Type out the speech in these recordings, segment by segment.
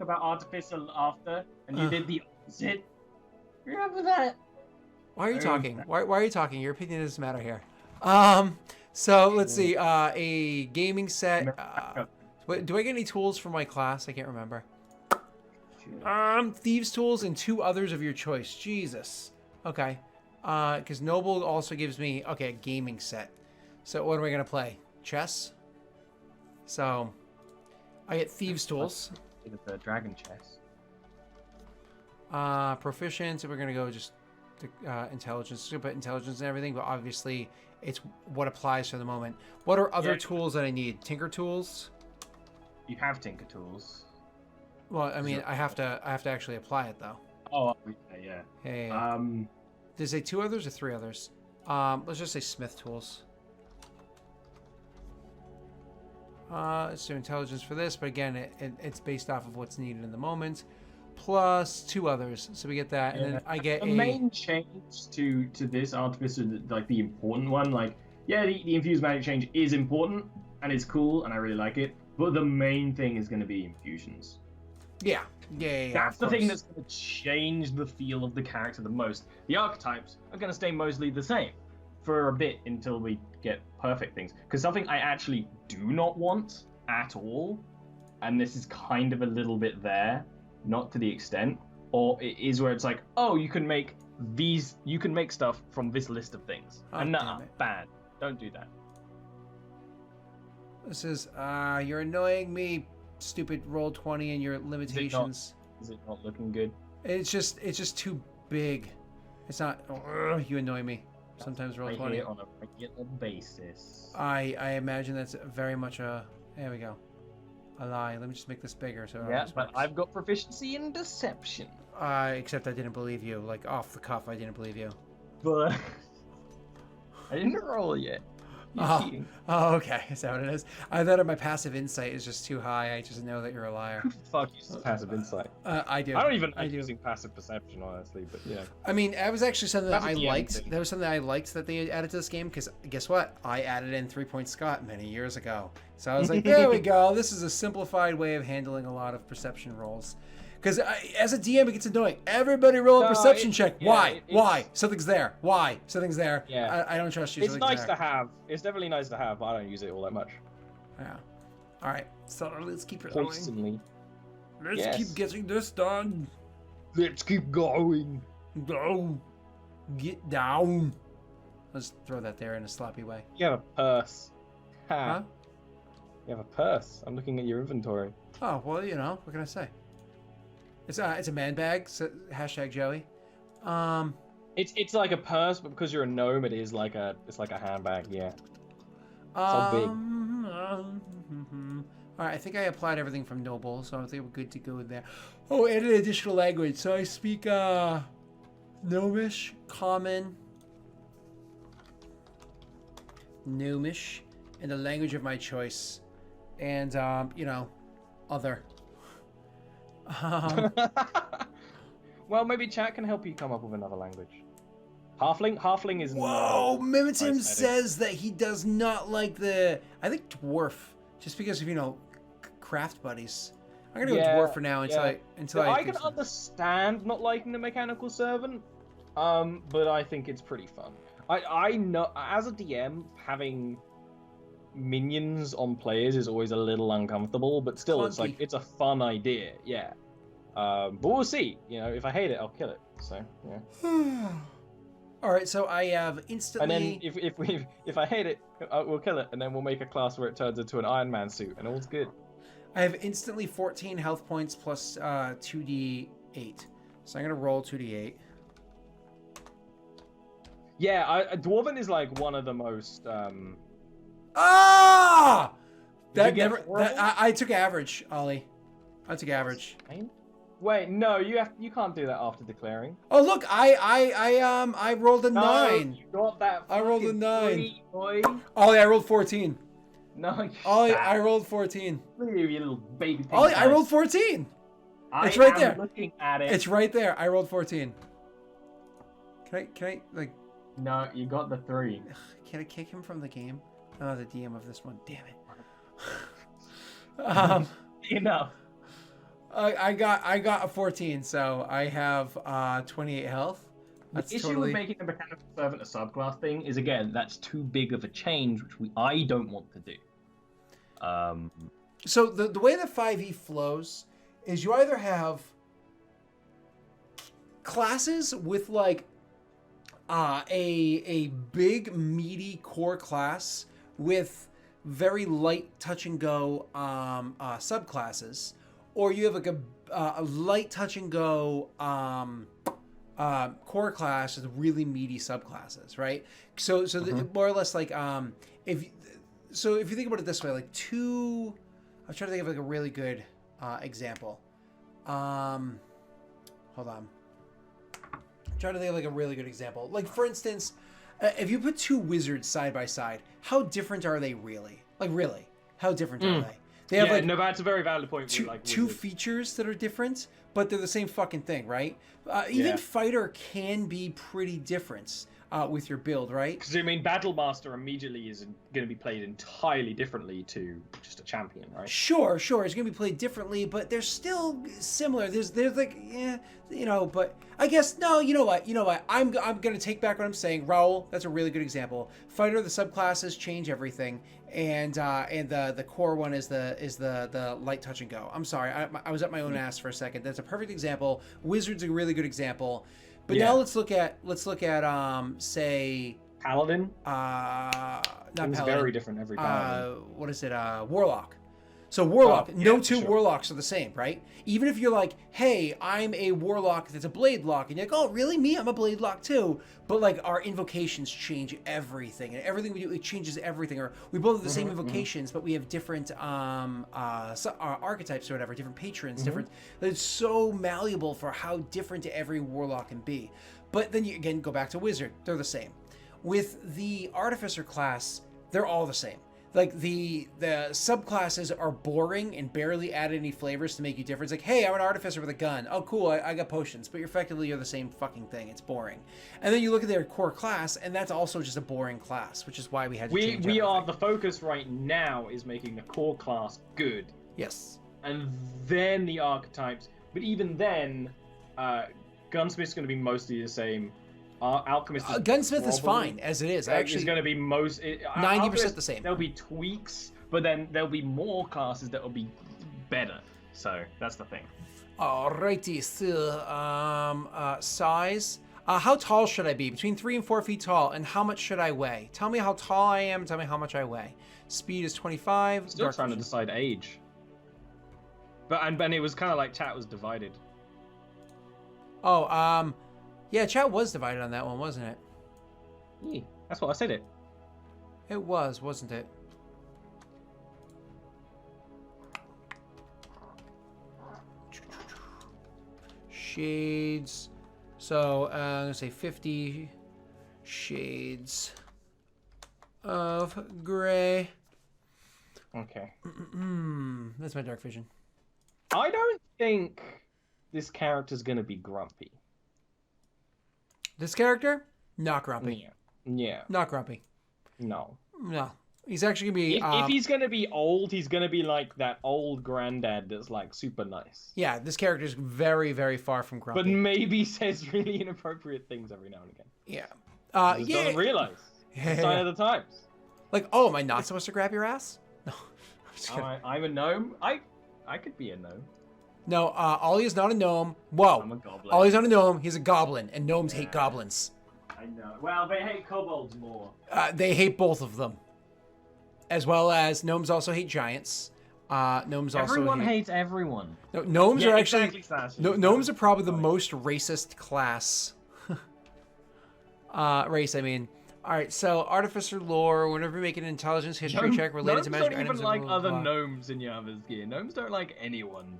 about Artificer after, and you did the opposite. Remember that? Why are you talking? Why are you talking? Your opinion doesn't matter here. So let's see. A gaming set. Wait, do I get any tools for my class? I can't remember. Thieves tools and 2 others of your choice. Jesus. Okay. Because Noble also gives me a gaming set. So what am I gonna play? Chess. So I get thieves tools. The dragon chess. Proficient. So we're gonna go just intelligence. So put intelligence and everything, but obviously it's what applies for the moment. What are other tools that I need? Tinker tools. You have tinker tools. Well, I mean, I have to actually apply it though. Oh, yeah. Hey. Does it say 2 others or 3 others? Let's just say smith tools. Let's do intelligence for this, but again, it's based off of what's needed in the moment. Plus 2 others, so we get that, and then I get the main change to this Artificer, like the important one. Like, yeah, the infused magic change is important and it's cool, and I really like it. But the main thing is going to be infusions. Yeah. That's the thing that's going to change the feel of the character the most. The archetypes are going to stay mostly the same for a bit until we get perfect things. Because something I actually do not want at all, and this is kind of a little bit there, not to the extent, or it is where it's like, oh, you can make stuff from this list of things. Oh, and nah, bad. Don't do that. This is, you're annoying me, stupid Roll20 and your limitations. Is it not looking good? It's just too big. It's not. You annoy me. Sometimes Roll20 on a regular basis. I imagine that's very much a. There we go. A lie. Let me just make this bigger so. Yeah, but I've got proficiency in deception. Except I didn't believe you. Like off the cuff, I didn't believe you. But I didn't roll yet. Oh, okay. Is that what it is? I thought my passive insight is just too high. I just know that you're a liar. Who the fuck uses passive insight? I do. I don't even like using passive perception, honestly, but yeah. I mean, that was actually something that I liked. That was something I liked that they added to this game, because guess what? I added in 3-point Scott many years ago. So I was like, there we go. This is a simplified way of handling a lot of perception rolls. Because as a DM, it gets annoying. Everybody roll a perception check. Why? Why? Something's there. Why? Something's there. Yeah. I don't trust you. It's nice to have. It's definitely nice to have, but I don't use it all that much. Yeah. All right. So let's keep it going. Let's keep getting this done. Let's keep going. Go. Get down. Let's throw that there in a sloppy way. You have a purse. Huh? You have a purse. I'm looking at your inventory. Oh, well, you know, what can I say? It's a man bag, so hashtag Joey. It's like a purse, but because you're a gnome, it's like a handbag. Yeah. It's all big. All right, I think I applied everything from Noble, so I think we're good to go with that. Oh, and an additional language. So I speak Gnomish, Common, Gnomish, and the language of my choice, and you know, other. Well, maybe chat can help you come up with another language. Halfling is. Whoa! Mimitim says that he does not like the. I think dwarf, just because of craft buddies. I'm gonna go dwarf for now until I can understand not liking the mechanical servant, but I think it's pretty fun. I know as a DM having minions on players is always a little uncomfortable, but still it's a fun idea. Yeah. But we'll see. If I hate it, I'll kill it. So yeah. All right. So I have instantly. And then if I hate it, we'll kill it, and then we'll make a class where it turns into an Iron Man suit, and all's good. I have instantly 14 health points plus 2d8. So I'm gonna roll 2d8. Yeah, Dwarven is like one of the most. Ah! I took average, Ollie. I took average. Wait, no, you can't do that after declaring. Oh look, I rolled a 9. You got that. I rolled a 9. 3, boy. Ollie, I rolled 14. No, Ollie, I rolled 14. Look at you, little baby. Ollie, I rolled 14. It's right there. Looking at it. It's right there. I rolled 14. Can I like? No, you got the 3. Can I kick him from the game? Oh, the DM of this one. Damn it. Enough. I got a 14, so I have 28 health. That's the issue with making the mechanical servant a subclass thing is, again, that's too big of a change, which I don't want to do. So the way that 5e flows is you either have classes with like a big meaty core class with very light touch and go subclasses, or you have like a light touch and go core class with really meaty subclasses, right? So more or less like if you think about it this way, like I'm trying to think of like a really good example. Hold on. I'm trying to think of like a really good example. Like for instance, if you put two wizards side by side, how different are they really? Like really, how different are they? They have like no, that's a very valid point. Two features that are different, but they're the same fucking thing, right? Even fighter can be pretty different with your build, right? Because I mean, Battle Master immediately is going to be played entirely differently to just a champion, right? Sure, it's going to be played differently, but they're still similar. There's like, but I guess no. You know what? I'm going to take back what I'm saying. Raul, that's a really good example. Fighter, the subclasses change everything, and the core one is the light touch and go. I'm sorry, I was up my own ass for a second. That's a perfect example. Wizard's a really good example. But now let's look at say Paladin. Not it's Paladin. Very different every Paladin. What is it? Warlock. So Warlock, two Warlocks are the same, right? Even if you're like, hey, I'm a Warlock that's a Blade Lock, and you're like, oh, really? Me? I'm a Blade Lock too. But like our invocations change everything, and everything we do, it changes everything. Or we both have the same invocations, but we have different archetypes or whatever, different patrons, different. It's so malleable for how different every Warlock can be. But then you again go back to Wizard; they're the same. With the Artificer class, they're all the same. Like the subclasses are boring and barely add any flavors to make you different. It's like, hey, I'm an artificer with a gun. Oh, cool, I got potions. But you're the same fucking thing. It's boring. And then you look at their core class, and that's also just a boring class, which is why we had to change everything. The focus right now is making the core class good. Yes. And then the archetypes. But even then, Gunsmith's going to be mostly the same. Alchemist Gunsmith is fine as it is. Actually, is going to be 90% the same. There'll be tweaks, but then there'll be more classes that will be better. So that's the thing. Alrighty, so size. How tall should I be? Between 3 and 4 feet tall, and how much should I weigh? Tell me how tall I am. Tell me how much I weigh. Speed is 25. Still trying to decide age. But and it was kind of like chat was divided. Oh, yeah, chat was divided on that one, wasn't it? Yeah, that's what I said. It was, wasn't it? Shades. So I'm gonna say 50 shades of gray. Okay. That's my dark vision. I don't think this character's gonna be grumpy. This character? Not grumpy. Yeah. Not grumpy. No. He's actually gonna be. If he's gonna be old, he's gonna be like that old granddad that's like super nice. Yeah, this character is very, very far from grumpy. But maybe says really inappropriate things every now and again. Yeah. Doesn't realize. Sign of the times. Like, oh, am I not supposed to grab your ass? No. I'm a gnome. I could be a gnome. No, Ollie's not a gnome. Whoa. I'm a goblin. Ollie's not a gnome. He's a goblin, and gnomes hate goblins. I know. Well, they hate kobolds more. They hate both of them. As well as gnomes also hate giants. Everyone hates everyone. No, gnomes are actually... Exactly, gnomes are probably the most racist class. Race, I mean. Alright, so Artificer lore, whenever you make an intelligence history check related to magic items... Gnomes don't even like other gnomes in Jarviskjir. Gnomes don't like anyone.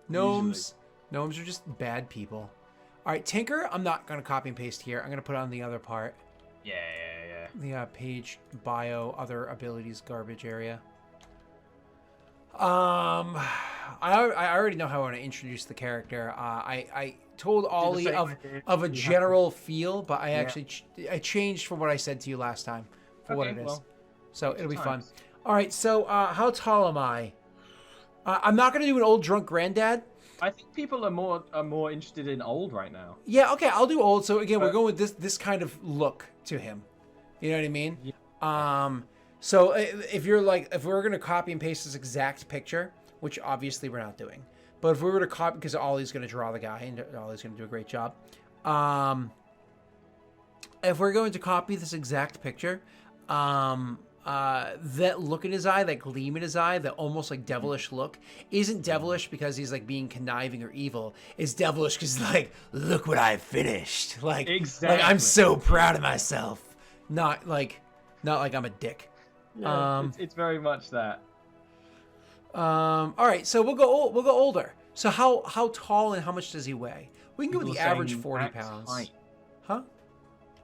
Gnomes are just bad people. All right, Tinker, I'm not going to copy and paste here. I'm going to put on the other part. Yeah. The page, bio, other abilities, garbage area. I already know how I want to introduce the character. I told Ollie of a general feel, but I actually I changed from what I said to you last time for what it is. Well, so it'll be fun. All right, so how tall am I? I'm not going to do an old drunk granddad. I think people are more interested in old right now. Yeah, okay, I'll do old. So again, we're going with this kind of look to him. You know what I mean? Yeah. So if we're gonna copy and paste this exact picture, which obviously we're not doing, but if we were to copy, because Ollie's gonna draw the guy and Ollie's gonna do a great job. If we're going to copy this exact picture, that look in his eye, that gleam in his eye, that almost like devilish look, isn't devilish because he's like being conniving or evil. It's devilish because like, look what I finished. Like, exactly. Like I'm so proud of myself. Not like I'm a dick. Yeah, it's very much that. All right, so we'll go older. So how tall and how much does he weigh? We can go with the average 40 pounds. Height. Huh?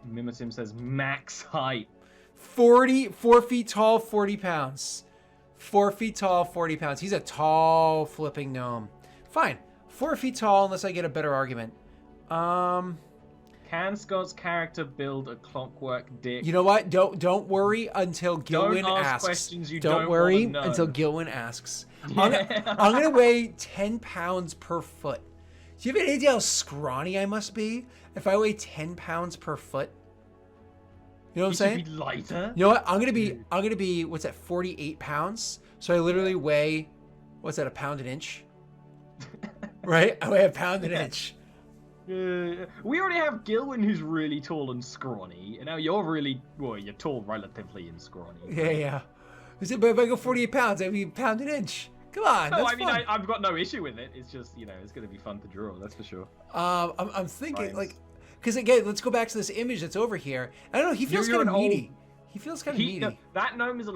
Mimitim says max height. 4 feet tall, 40 pounds. 4 feet tall, 40 pounds. He's a tall flipping gnome. Fine. 4 feet tall, unless I get a better argument. Can Scott's character build a clockwork dick? You know what? Don't worry until Gilwin asks. Questions you don't worry until Gilwin asks. I'm gonna weigh 10 pounds per foot. Do you have any idea how scrawny I must be if I weigh 10 pounds per foot? You know what I'm saying? Should be lighter. You know what? I'm gonna be what's that? 48 pounds. So I literally weigh, what's that? A pound an inch. Right? I weigh a pound an inch. We already have Gilwin, who's really tall and scrawny, and now you're you're tall relatively and scrawny. Yeah. But if I go 48 pounds, I'd be a pound an inch. Come on. No, that's I mean, fun. I've got no issue with it. It's just, it's going to be fun to draw, that's for sure. I'm thinking, like, because again, let's go back to this image that's over here. I don't know, he feels kind of meaty. He feels kind of meaty. No, that gnome is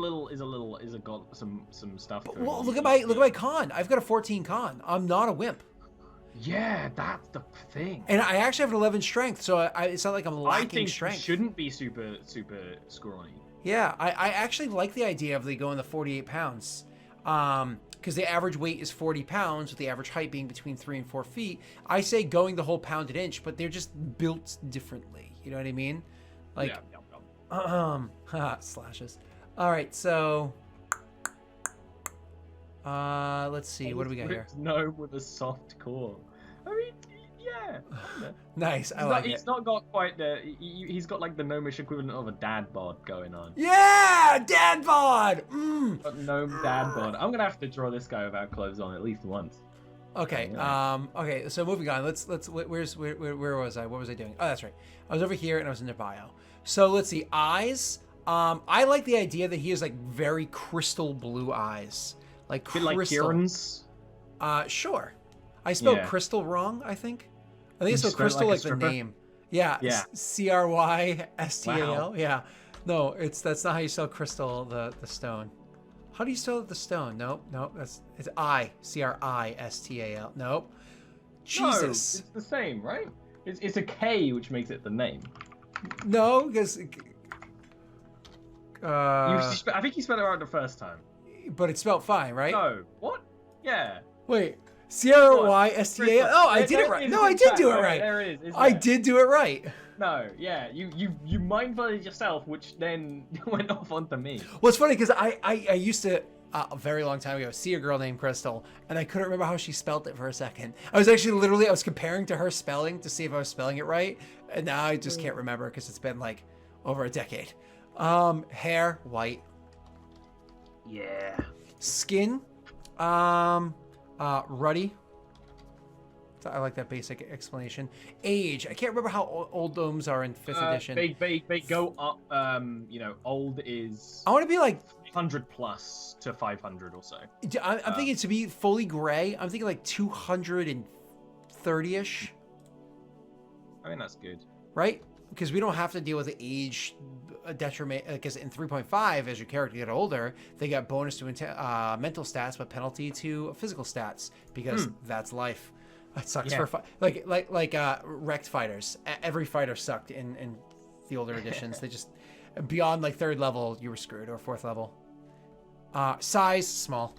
got some stuff. Well, look at my con. I've got a 14 con. I'm not a wimp. Yeah, that's the thing. And I actually have an 11 strength, so it's not like I'm lacking strength. He shouldn't be super scrawny. Yeah, I actually like the idea of going the 48 pounds. Because the average weight is 40 pounds, with the average height being between 3 and 4 feet. I say going the whole pound an inch, but they're just built differently. You know what I mean? Like, slashes. All right, so let's see, what do we got here? Gnome with a soft core. I mean, yeah. Nice, I like it. He's not got quite the. He's got like the gnomish equivalent of a dad bod going on. Yeah, dad bod. Got gnome dad bod. I'm gonna have to draw this guy without clothes on at least once. Okay. Okay. So moving on. Where was I? What was I doing? Oh, that's right. I was over here and I was in their bio. So let's see. Eyes. I like the idea that he has like very crystal blue eyes, like crystal. Like Kieran's. Sure. I spelled crystal wrong, I think. I think I spelled crystal like the name. Yeah. Crystal. Wow. Yeah. No, that's not how you spell crystal, the stone. How do you spell the stone? Nope. It's Cristal. Nope. Jesus. No, it's the same, right? It's a K, which makes it the name. No, because I think you spelled it right the first time. But it's spelled fine, right? No. What? Yeah. Wait. Cristal. Oh, I did it right. No, I did do it right. There it is. I did do it right. No, yeah, you mindfully yourself, which then went off onto me. Well, it's funny because I used to a very long time ago see a girl named Crystal, and I couldn't remember how she spelled it for a second. I was actually I was comparing to her spelling to see if I was spelling it right, and now I just can't remember because it's been like over a decade. Hair white. Yeah. Skin, ruddy. I like that basic explanation. Age. I can't remember how old gnomes are in 5th edition. They go up. Old is. I want to be like 100 plus to 500 or so. I'm thinking to be fully gray. I'm thinking like 230-ish. I mean that's good. Right? Because we don't have to deal with the age detriment. Because in 3.5, as your character get older, they got bonus to mental stats, but penalty to physical stats because that's life. It sucks for like wrecked fighters. Every fighter sucked in the older editions. They just beyond like 3rd level you were screwed, or 4th level. Size small.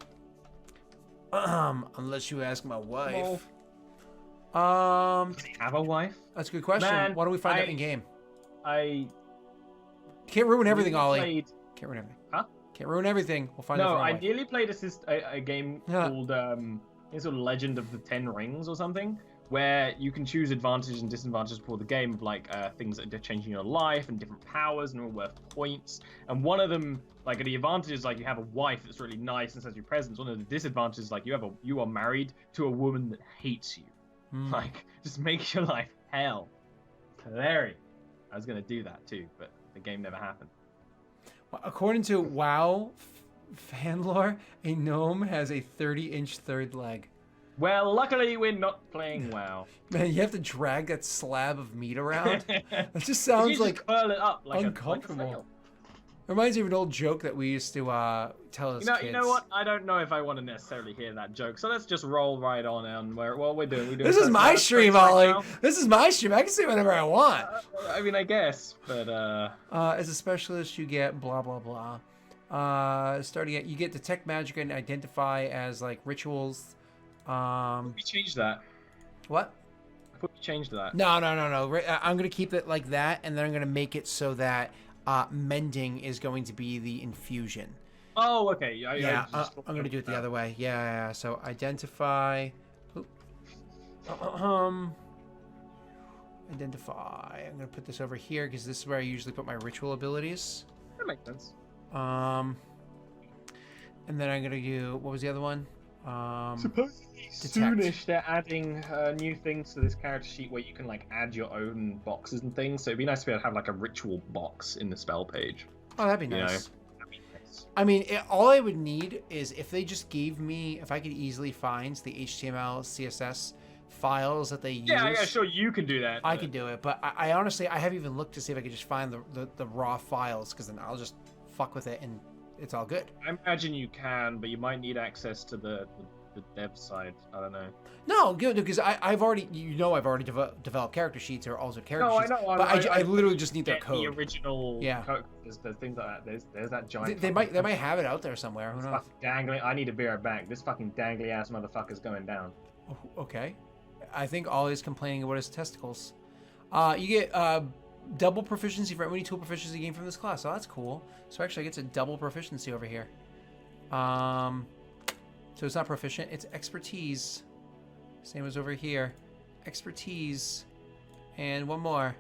Unless you ask my wife. Does he have a wife? That's a good question. Man, Why don't we find out in game? I can't ruin everything, Ollie. Can't ruin everything. Huh? Can't ruin everything. We'll find out. No, I nearly played a game called It's sort of Legend of the Ten Rings or something, where you can choose advantages and disadvantages for the game of like things that are changing your life and different powers and all worth points. And one of them, like the advantages, like you have a wife that's really nice and sends you presents. One of the disadvantages, like you are married to a woman that hates you. Like just makes your life hell. Hilarious. I was gonna do that too, but the game never happened. According to WoW fan lore, a gnome has a 30-inch third leg. Well, luckily we're not playing WoW. Man, you have to drag that slab of meat around. That just sounds like curl it up like uncomfortable. Reminds me of an old joke that we used to tell as kids. You know what? I don't know if I want to necessarily hear that joke, so let's just roll right on where we're doing. This is my stream, Ollie. This is my stream. I can say whatever I want. I mean, I guess, but as a specialist, you get blah blah blah. Starting at you get detect magic and identify as like rituals. We changed that. What? I thought we changed that. No. I'm gonna keep it like that, and then I'm gonna make it so that mending is going to be the infusion. Oh, okay. I'm gonna do it the other way. Yeah. So identify. Identify. I'm gonna put this over here because this is where I usually put my ritual abilities. That makes sense. And then I'm gonna do, what was the other one? Supposedly soonish they're adding new things to this character sheet where you can like add your own boxes and things. So it'd be nice to be able to have like a ritual box in the spell page. Oh, that'd be nice. I mean, all I would need is if they just gave me, if I could easily find the HTML, CSS files that they use. Yeah, sure, you can do that. I could do it, but I honestly, I haven't even looked to see if I could just find the raw files, because then I'll just fuck with it and it's all good. I imagine you can, but you might need access to the dev side. I don't know. No, good, because I've already, I've already developed character sheets or altered character sheets. No, I know. But I literally just need their code. The original code. There's things like that. There's that giant. They might have it out there somewhere. Who knows? Dangling. I need to be right back. This fucking dangly ass motherfucker's going down. Okay. I think Ollie's complaining about his testicles. You get double proficiency for any tool proficiency gained from this class. So that's cool. So actually I get to double proficiency over here. So it's not proficient, it's expertise. Same as over here. Expertise. And one more.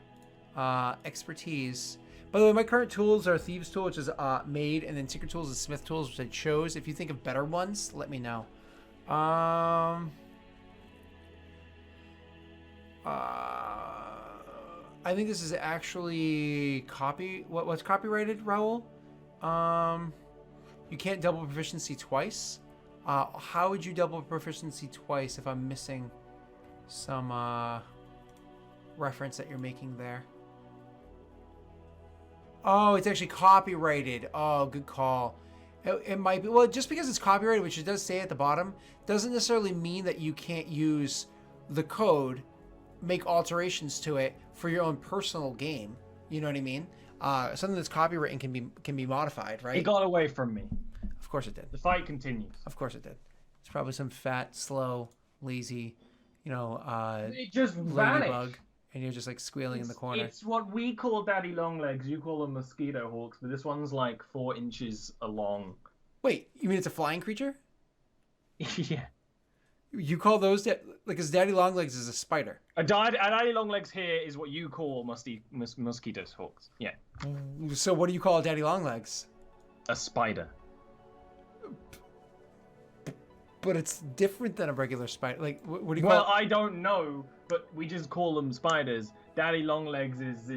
Expertise. By the way, my current tools are Thieves Tool, which is Made, and then Tinker Tools and Smith Tools, which I chose. If you think of better ones, let me know. I think this is actually what's copyrighted, Raul? You can't double proficiency twice. How would you double proficiency twice if I'm missing some reference that you're making there? Oh, it's actually copyrighted. Oh, good call. It might be. Well, just because it's copyrighted, which it does say at the bottom, doesn't necessarily mean that you can't use the code, make alterations to it for your own personal game. You know what I mean? Something that's copywritten can be modified, right? It got away from me. Of course it did. The fight continues. Of course it did. It's probably some fat, slow, lazy, it just ladybug, vanished. and you're just like squealing in the corner. It's what we call daddy long legs. You call them mosquito hawks, but this one's like 4 inches long. Wait, you mean it's a flying creature? Yeah. You call those because daddy long legs is a spider. A daddy long legs here is what you call mosquito hawks. Yeah. So what do you call a daddy long legs? A spider. But it's different than a regular spider. Like, what do you call Well, I don't know, but we just call them spiders. Daddy long legs is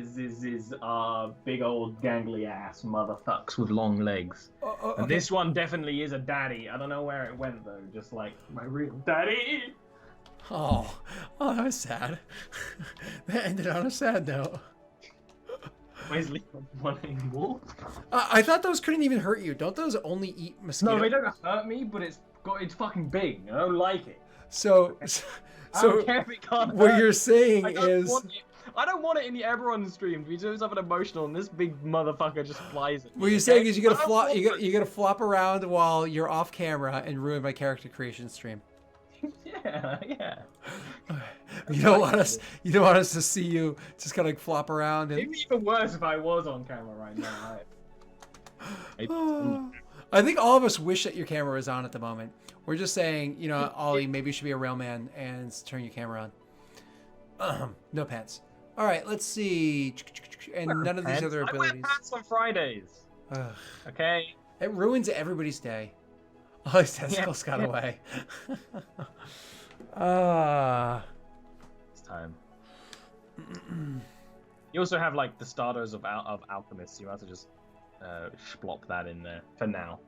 big old gangly ass motherfucks with long legs. Okay. And this one definitely is a daddy. I don't know where it went though. Just like my real daddy. Oh, that was sad. That ended on a sad note. Wesley wanting wolf. I thought those couldn't even hurt you. Don't those only eat mosquitoes? No, they don't hurt me, but it's fucking big. I don't like it. So I don't care if it can't what hurt. you're saying is I don't want it in the Everon stream. We do something emotional, and this big motherfucker just flies at me. what you're saying is you gotta flop around while you're off camera and ruin my character creation stream. Yeah. You don't want us to see you just kind of flop around. And... It'd be even worse if I was on camera right now. I think all of us wish that your camera was on at the moment. We're just saying, you know, Ollie, maybe you should be a real man and turn your camera on. No pants. All right, let's see. And none of these other abilities. I wear pants on Fridays. Okay. It ruins everybody's day. Oh, his testicles got away. It's time. You also have like the starters of alchemists. You have to just splop that in there for now.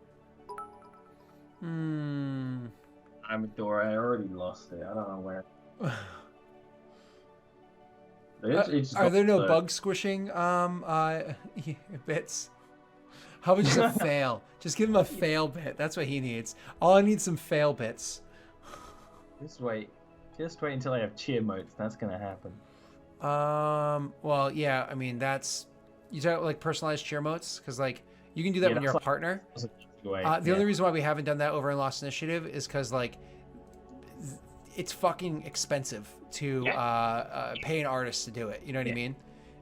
I'm a door. I already lost it. I don't know where. Are there no bug squishing bits? How about just a fail? Just give him a fail bit. That's what he needs. All I need some fail bits. Just wait until I have cheer modes. That's gonna happen. Well, yeah. I mean, that's you talk like personalized cheer modes because like you can do that when you're a partner. The only reason why we haven't done that over in Lost Initiative is because like it's fucking expensive to pay an artist to do it. You know what I mean?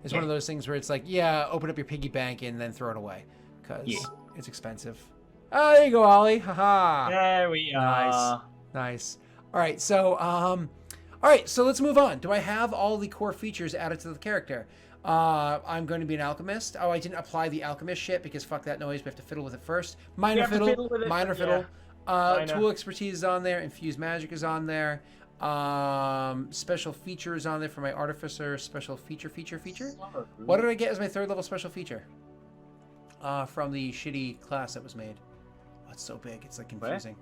It's one of those things where it's like, yeah, open up your piggy bank and then throw it away because it's expensive. Oh, there you go, Ollie. Haha. There we are. Nice. All right, so let's move on. Do I have all the core features added to the character? I'm going to be an alchemist. Oh, I didn't apply the alchemist shit because fuck that noise. We have to fiddle with it first. Minor fiddle. Tool expertise is on there. Infused magic is on there. Special feature is on there for my artificer. Special feature. What did I get as my 3rd level special feature? From the shitty class that was made. Oh, it's so big. It's like confusing.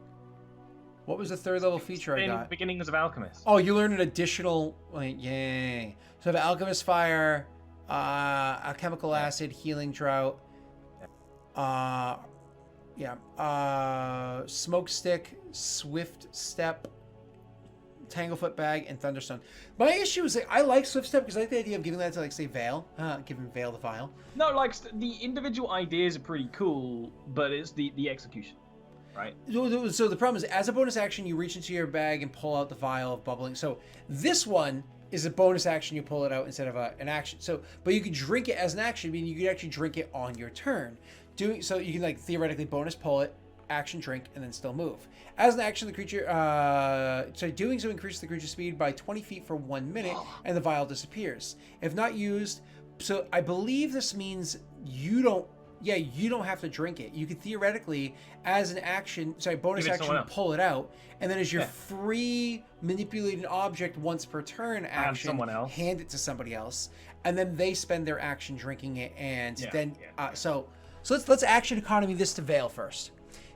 What was the 3rd level feature I got? Beginnings of Alchemist. Oh, you learned an additional. Yay! So I have Alchemist Fire, Alchemical Acid, Healing Drought. Smoke Stick, Swift Step, Tanglefoot Bag, and Thunderstone. My issue is I like Swift Step because I like the idea of giving that to like say Vale, giving Vale the file. No, like the individual ideas are pretty cool, but it's the execution. Right. So the problem is, as a bonus action, you reach into your bag and pull out the vial of bubbling. So this one is a bonus action. You pull it out instead of an action. So, but you could drink it as an action. I mean, you could actually drink it on your turn. So you can like theoretically bonus pull it, action drink, and then still move. As an action, the creature. Doing so increases the creature's speed by 20 feet for 1 minute, and the vial disappears. If not used, so I believe this means you don't have to drink it. You could theoretically, as an action, bonus action, pull it out, and then as your free manipulate an object once per turn action, hand it to somebody else, and then they spend their action drinking it, and so let's action economy this to Vale first.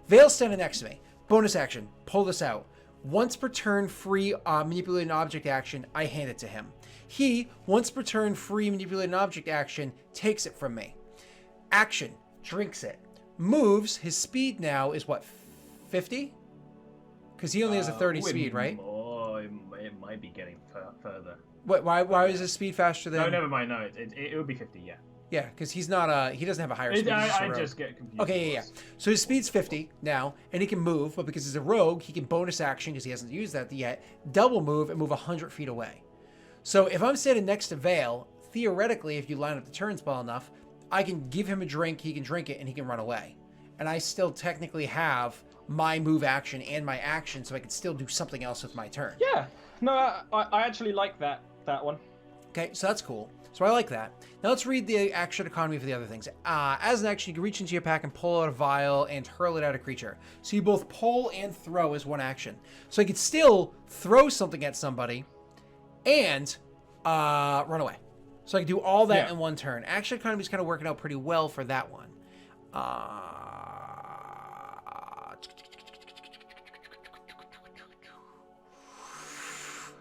Vale standing next to me. Bonus action, pull this out. Once per turn free manipulate an object action, I hand it to him. He, once per turn free manipulate an object action, takes it from me. Action, drinks it. Moves, his speed now is what, 50? Because he only has a 30 speed, right? Oh, it might be getting further. What? Why is his speed faster than... No, never mind. No, it would be 50, yeah. Yeah, because he's not he doesn't have a higher speed. I just get confused. Okay, yeah. So his speed's 50 now, and he can move, but because he's a rogue, he can bonus action, because he hasn't used that yet, double move and move 100 feet away. So if I'm standing next to Vale, theoretically, if you line up the turns well enough, I can give him a drink, he can drink it, and he can run away. And I still technically have my move action and my action, so I can still do something else with my turn. Yeah. No, I actually like that one. Okay, so that's cool. So I like that. Now let's read the action economy for the other things. As an action, you can reach into your pack and pull out a vial and hurl it at a creature. So you both pull and throw as one action. So I could still throw something at somebody and run away. So I can do all that in one turn. Action economy is kind of working out pretty well for that one.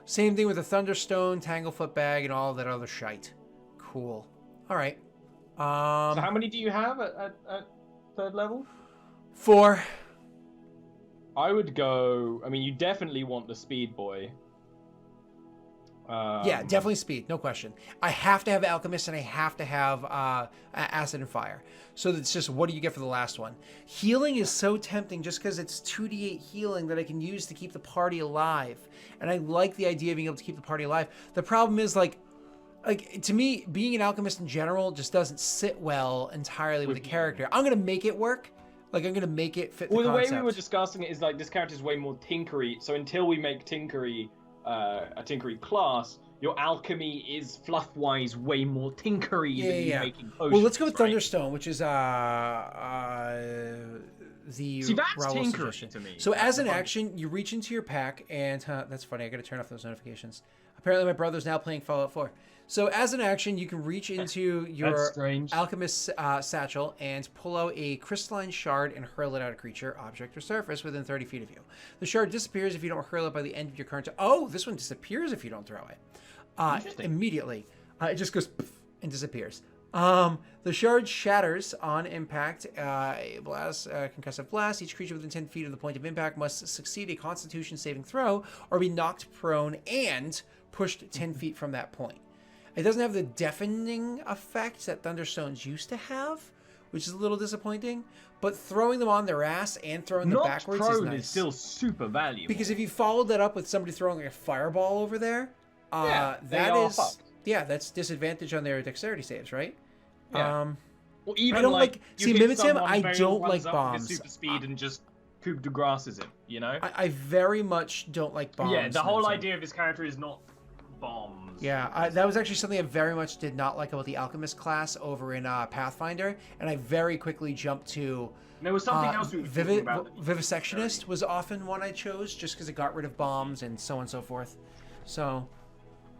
Same thing with the Thunderstone, Tanglefoot Bag, and all that other shite. Cool. All right. So how many do you have at 3rd level? 4. I would go... I mean, you definitely want the Speed Boy. Yeah, definitely speed, no question. I have to have Alchemist and I have to have Acid and Fire. So it's just, what do you get for the last one? Healing is so tempting just because it's 2d8 healing that I can use to keep the party alive. And I like the idea of being able to keep the party alive. The problem is, like to me, being an Alchemist in general just doesn't sit well entirely with the character. I'm going to make it work. Like I'm gonna make it fit the Well, the way concept. we were discussing it is like this character is way more tinkery. So until we make tinkery a tinkery class, your alchemy is fluff-wise way more tinkery than you making potions. Well, let's go with right? Thunderstone, which is the See, that's Raoul tinkery suggestion. to me. So as an action, you reach into your pack, and that's funny. I got to turn off those notifications. Apparently, my brother's now playing Fallout 4. So as an action, you can reach into your alchemist satchel and pull out a crystalline shard and hurl it at a creature, object, or surface within 30 feet of you. The shard disappears if you don't hurl it by the end of your current. Oh, this one disappears if you don't throw it. Immediately. It just goes poof and disappears. The shard shatters on impact. A blast, concussive blast. Each creature within 10 feet of the point of impact must succeed a Constitution saving throw or be knocked prone and pushed 10 feet from that point. It doesn't have the deafening effect that Thunderstones used to have, which is a little disappointing. But throwing them on their ass and throwing them backwards is nice. Is still super valuable. Because if you followed that up with somebody throwing like a fireball over there, that's disadvantage on their dexterity saves, right? Yeah. Well, even I don't like see Mimitim. I don't like bombs. Super speed and just coup de grâces it. You know. I very much don't like bombs. Yeah, the whole idea of his character is not bombs. Yeah, that was actually something I very much did not like about the Alchemist class over in Pathfinder, and I very quickly jumped to. There was something else we were talking about. Vivisectionist was often one I chose just because it got rid of bombs and so on and so forth. So,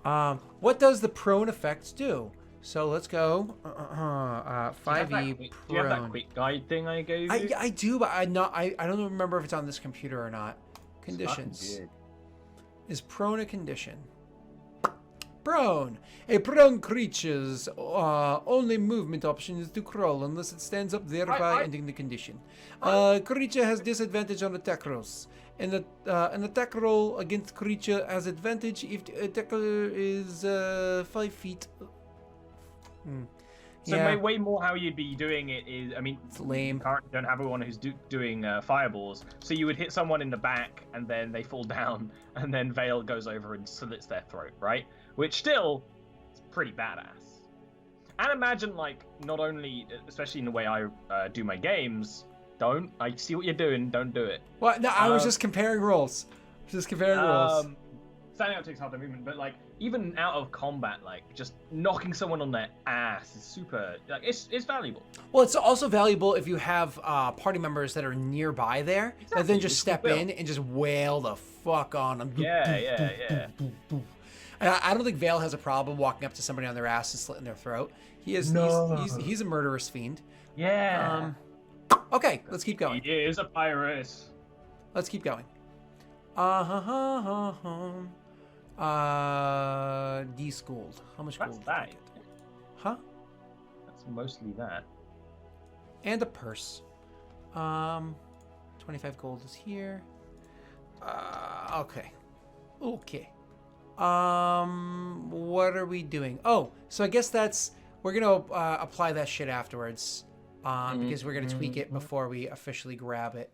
what does the prone effect do? So let's go. 5e prone. Do you have that quick guide thing I gave you? I do, but I don't remember if it's on this computer or not. Conditions. Is prone a condition? Prone. A prone creature's only movement option is to crawl unless it stands up, thereby ending the condition. Creature has disadvantage on attack rolls. An attack roll against creature has advantage if the attacker is 5 feet. So way more how you'd be doing it is, I mean, it's lame. You currently don't have everyone who's doing fireballs, so you would hit someone in the back and then they fall down, and then Vale goes over and slits their throat, right? Which still is pretty badass. And imagine, like, not only, especially in the way I do my games, I see what you're doing, don't do it. What? No, I was just comparing rolls. Standing out takes half the movement, but like even out of combat, like just knocking someone on their ass is super. Like it's valuable. Well, it's also valuable if you have party members that are nearby there, that then just step in and just wail the fuck on them. Yeah. And I don't think Vale has a problem walking up to somebody on their ass and slitting their throat. He's a murderous fiend. Yeah. Okay, let's keep going. He is a pirate. Let's keep going. D's gold. How much gold did I get? Huh? That's mostly that. And a purse. 25 gold is here. Okay. What are we doing? Oh, so I guess we're gonna apply that shit afterwards. Because we're gonna tweak it before we officially grab it.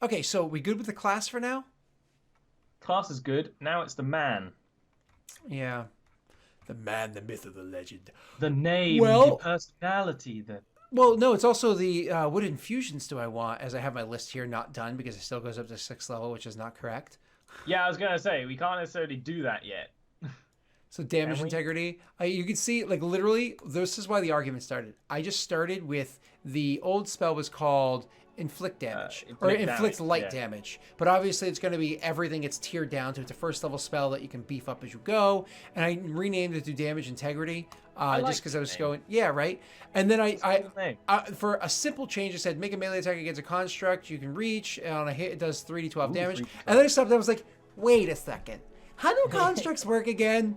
Okay, so we good with the class for now? Class is good. Now it's the man. Yeah. The man, the myth, of the legend. The name, the personality, Well, no, it's also the what infusions do I want, as I have my list here not done because it still goes up to 6th level, which is not correct. Yeah, I was going to say, we can't necessarily do that yet. So damage integrity. You can see, like, literally, this is why the argument started. I just started with the old spell was called inflict damage, inflict light damage. But obviously it's going to be everything. It's tiered down to it's a 1st level spell that you can beef up as you go. And I renamed it to damage integrity just because I was going, right. And then I for a simple change, I said make a melee attack against a construct you can reach. And on a hit, it does 3d12 damage. And then I stopped. I was like, wait a second. How do constructs work again?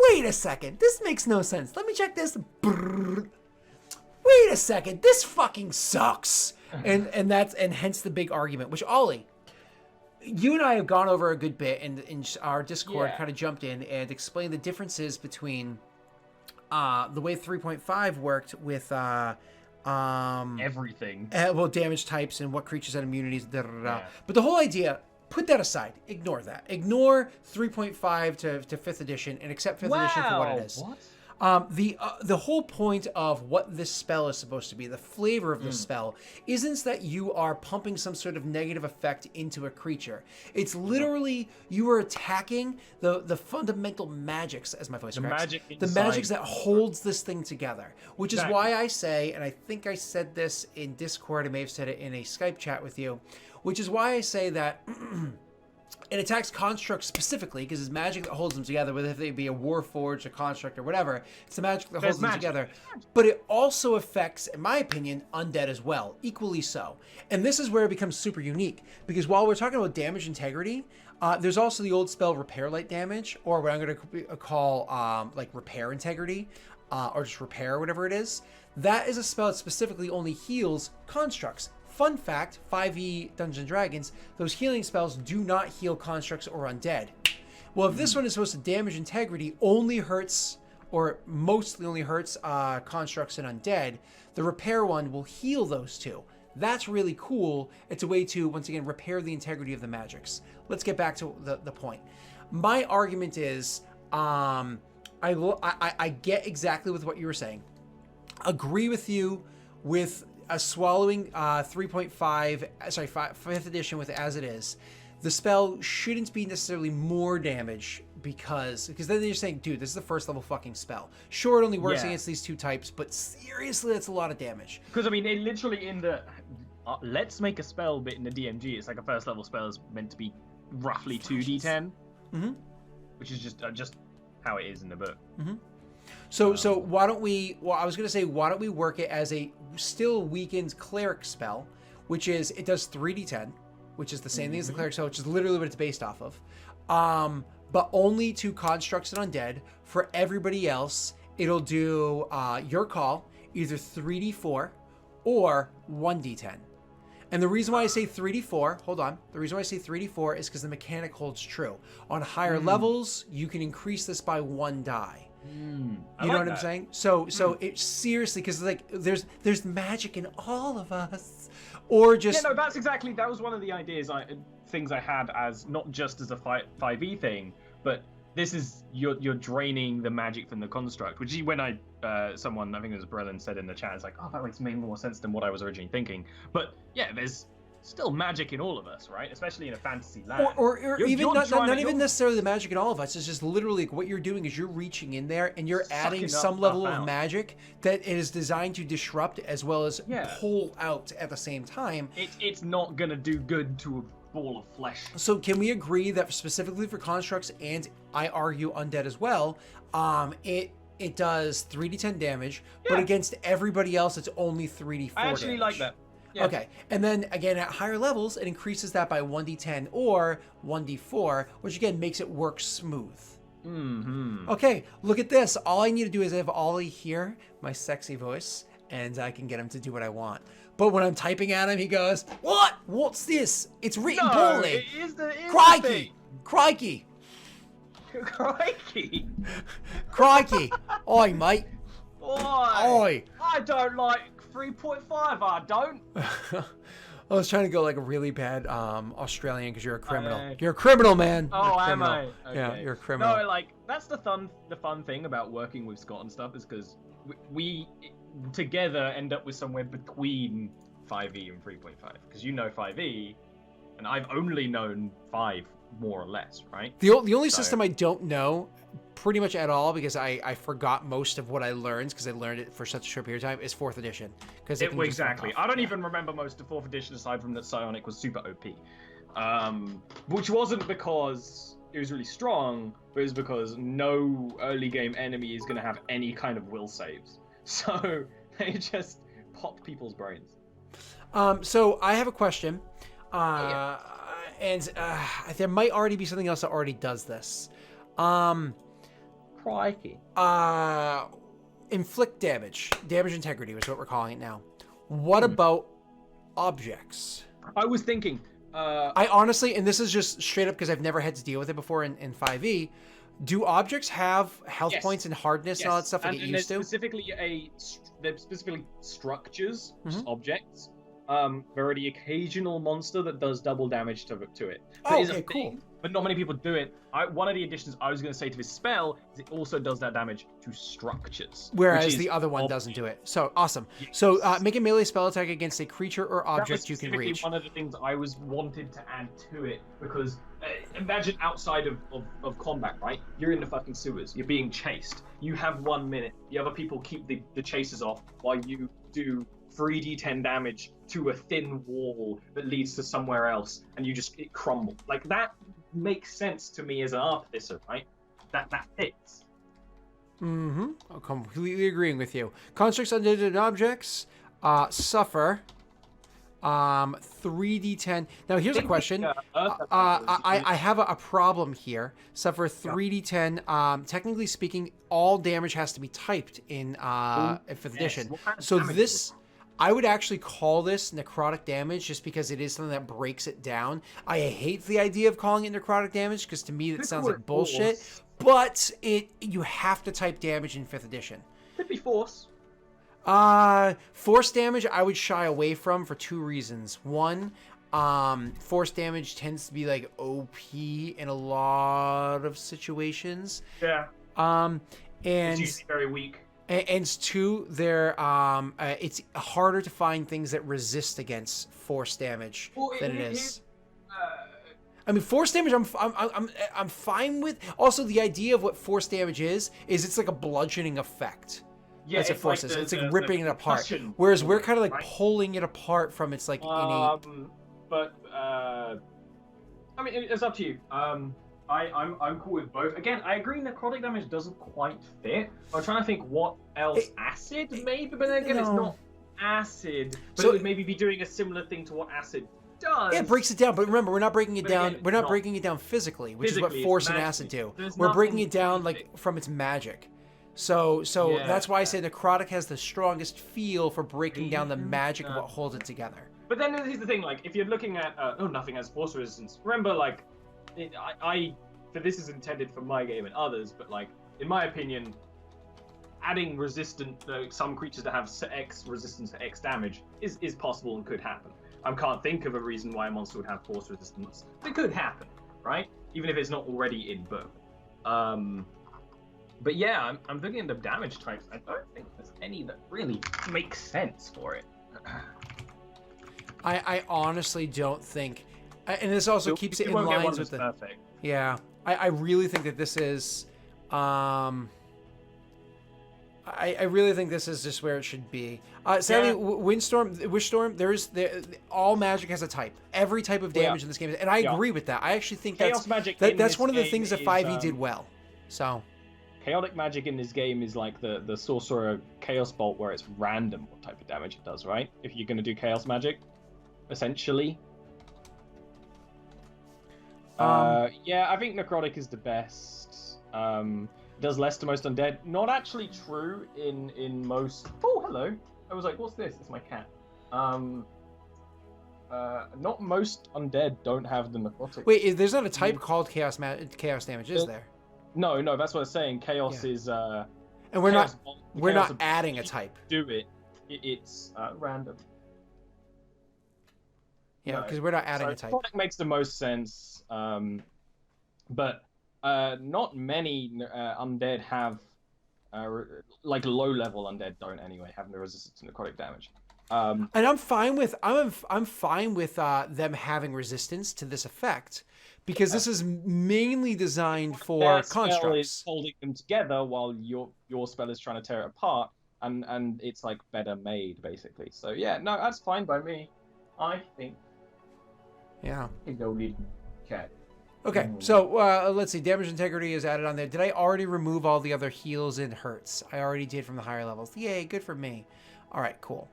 Wait a second. This makes no sense. Let me check this. Wait a second. This fucking sucks. And hence the big argument, which Ollie, you and I have gone over a good bit in our Discord, kind of jumped in and explained the differences between the way 3.5 worked with everything. Damage types and what creatures had immunities. But the whole idea, put that aside. Ignore that. Ignore 3.5 to 5th edition and accept 5th edition for what it is. The whole point of what this spell is supposed to be, the flavor of this spell, isn't that you are pumping some sort of negative effect into a creature. It's literally you are attacking the fundamental magics, as my voice cracks, the magics that holds this thing together. Which is why I say, and I think I said this in Discord, I may have said it in a Skype chat with you, which is why I say that it attacks constructs specifically because it's magic that holds them together, whether they be a warforged, a construct, or whatever. It's the magic that holds them together. But it also affects, in my opinion, undead as well, equally so. And this is where it becomes super unique, because while we're talking about damage integrity, there's also the old spell Repair Light Damage, or what I'm going to call like Repair Integrity, or just Repair, whatever it is. That is a spell that specifically only heals constructs. Fun fact, 5e Dungeons & Dragons, those healing spells do not heal constructs or undead. Well, if this one is supposed to damage integrity, only hurts, or mostly only hurts constructs and undead, the repair one will heal those two. That's really cool. It's a way to, once again, repair the integrity of the magics. Let's get back to the point. My argument is, I get exactly with what you were saying. Agree with you with swallowing 5th edition with as it is. The spell shouldn't be necessarily more damage because then you're saying, dude, this is the first level fucking spell. Sure, it only works against these two types, but seriously, that's a lot of damage. Because I mean, it literally in the let's make a spell bit in the DMG, it's like a first level spell is meant to be roughly 2d10, which is just how it is in the book. So why don't we? Well, I was gonna say, why don't we work it as a still weakened cleric spell, which is it does 3d10, which is the same thing as the cleric spell, which is literally what it's based off of, but only to constructs and undead. For everybody else, it'll do your call, either 3d4 or 1d10. And the reason why I say 3d4, hold on, the reason why I say 3d4 is because the mechanic holds true. On higher levels, you can increase this by 1 die. You know what I'm saying? So it seriously, because like there's magic in all of us, or just that was one of the things I had as not just as a 5e thing, but this is you're draining the magic from the construct, which when someone, I think it was Brelin, said in the chat, it's like, oh, that makes more sense than what I was originally thinking. But yeah, there's still magic in all of us, right? Especially in a fantasy land. Or even not even necessarily the magic in all of us. It's just literally like what you're doing is you're reaching in there and you're adding some level of magic that is designed to disrupt as well as pull out at the same time. It's not gonna do good to a ball of flesh. So can we agree that specifically for constructs, and I argue undead as well, it does 3d10 damage, but against everybody else it's only 3d4 I actually damage. like that. Yeah. Okay, and then again at higher levels, it increases that by 1d10 or 1d4, which again makes it work smooth. Okay, look at this. All I need to do is have Ollie hear my sexy voice, and I can get him to do what I want. But when I'm typing at him, he goes, "What? What's this? It's written poorly. Crikey! Crikey! Crikey! Crikey! Oi, mate! Oi! I don't like 3.5, I don't. I was trying to go like a really bad Australian because you're a criminal. You're a criminal, man. Oh, am I? Okay. Yeah, you're a criminal. No, like that's the fun thing about working with Scott and stuff is because we together end up with somewhere between 5e and 3.5 because you know 5e, and I've only known 5 more or less, right? The only system I don't know pretty much at all, because I forgot most of what I learned because I learned it for such a short period of time, is 4th edition. Because exactly. I don't even remember most of 4th edition aside from that Psionic was super OP. Which wasn't because it was really strong, but it was because no early game enemy is going to have any kind of will saves. So they just pop people's brains. So I have a question. And there might already be something else that already does this. Crikey. Inflict damage. Damage integrity is what we're calling it now. What about objects? I was thinking... I honestly, and this is just straight up because I've never had to deal with it before in 5e, do objects have health points and hardness and all that stuff like it used to? They're specifically structures, objects. There are the occasional monster that does double damage to it. Oh, okay, cool. but not many people do it. One of the additions I was going to say to this spell is it also does that damage to structures. Whereas the other one doesn't do it. So, awesome. Yes. So, make a melee spell attack against a creature or object you can reach. One of the things I wanted to add to it, because imagine outside of combat, right? You're in the fucking sewers. You're being chased. You have 1 minute. The other people keep the chasers off while you do 3d10 damage to a thin wall that leads to somewhere else, and it crumbles. Like, that makes sense to me as an artificer, right? That fits. I'm completely agreeing with you. Constructs, undead, and objects suffer 3d10. Now, here's a question. I have a problem here. Suffer 3d10. Technically speaking, all damage has to be typed in 5th edition. So this... I would actually call this necrotic damage just because it is something that breaks it down. I hate the idea of calling it necrotic damage because to me it sounds like bullshit. But you have to type damage in 5th edition. Could be force. Force damage I would shy away from for 2 reasons. One, force damage tends to be like OP in a lot of situations. Yeah. And it's usually very weak. And 2, it's harder to find things that resist against force damage than it is. I mean, force damage, I'm fine with. Also, the idea of what force damage is it's like a bludgeoning effect. Yeah, it's like it's like ripping it apart. Whereas we're kind of like pulling it apart from its like innate. But I mean, it's up to you. I'm cool with both. Again, I agree necrotic damage doesn't quite fit. I'm trying to think what else. Acid, maybe? But then again, it's not acid. But it would maybe be doing a similar thing to what acid does. Yeah, it breaks it down. But remember, we're not breaking it down. We're not breaking it down physically, which is what force and acid do. We're breaking it down like from its magic. So that's why I say necrotic has the strongest feel for breaking down the magic of what holds it together. But then here's the thing, like, if you're looking at nothing has force resistance. Remember, like, this is intended for my game and others, but like, in my opinion, adding some creatures that have X resistance to X damage is possible and could happen. I can't think of a reason why a monster would have force resistance. It could happen, right? Even if it's not already in book. But yeah, I'm thinking of the damage types. I don't think there's any that really makes sense for it. I honestly don't think, and this also keeps it in lines with the. Perfect. Yeah, I really think that this is, I really think this is just where it should be. Sadly, Wishstorm, all magic has a type. Every type of damage in this game, and I agree with that. I actually think that's one of the things that 5e did well. So. Chaotic magic in this game is like the Sorcerer Chaos Bolt, where it's random what type of damage it does, right? If you're going to do Chaos magic, essentially. Yeah, I think Necrotic is the best. Does less to most undead. Not actually true in most... Oh, hello. I was like, what's this? It's my cat. Not most undead don't have the Necrotic. Wait, there's not a type called Chaos damage, is there? No, that's what I'm saying. Chaos is... and we're not adding a type. Do it. It's random. Yeah, because we're not adding a type. Necrotic makes the most sense. But not many undead have... like low-level undead don't anyway have no resistance to necrotic damage. And I'm fine with them having resistance to this effect, because this is mainly designed for constructs. Spell is holding them together while your spell is trying to tear it apart, and it's like better made basically. So yeah, no, that's fine by me. I think. Yeah. Okay. Okay, so let's see. Damage integrity is added on there. Did I already remove all the other heals and hurts? I already did from the higher levels. Yay, good for me. All right, cool.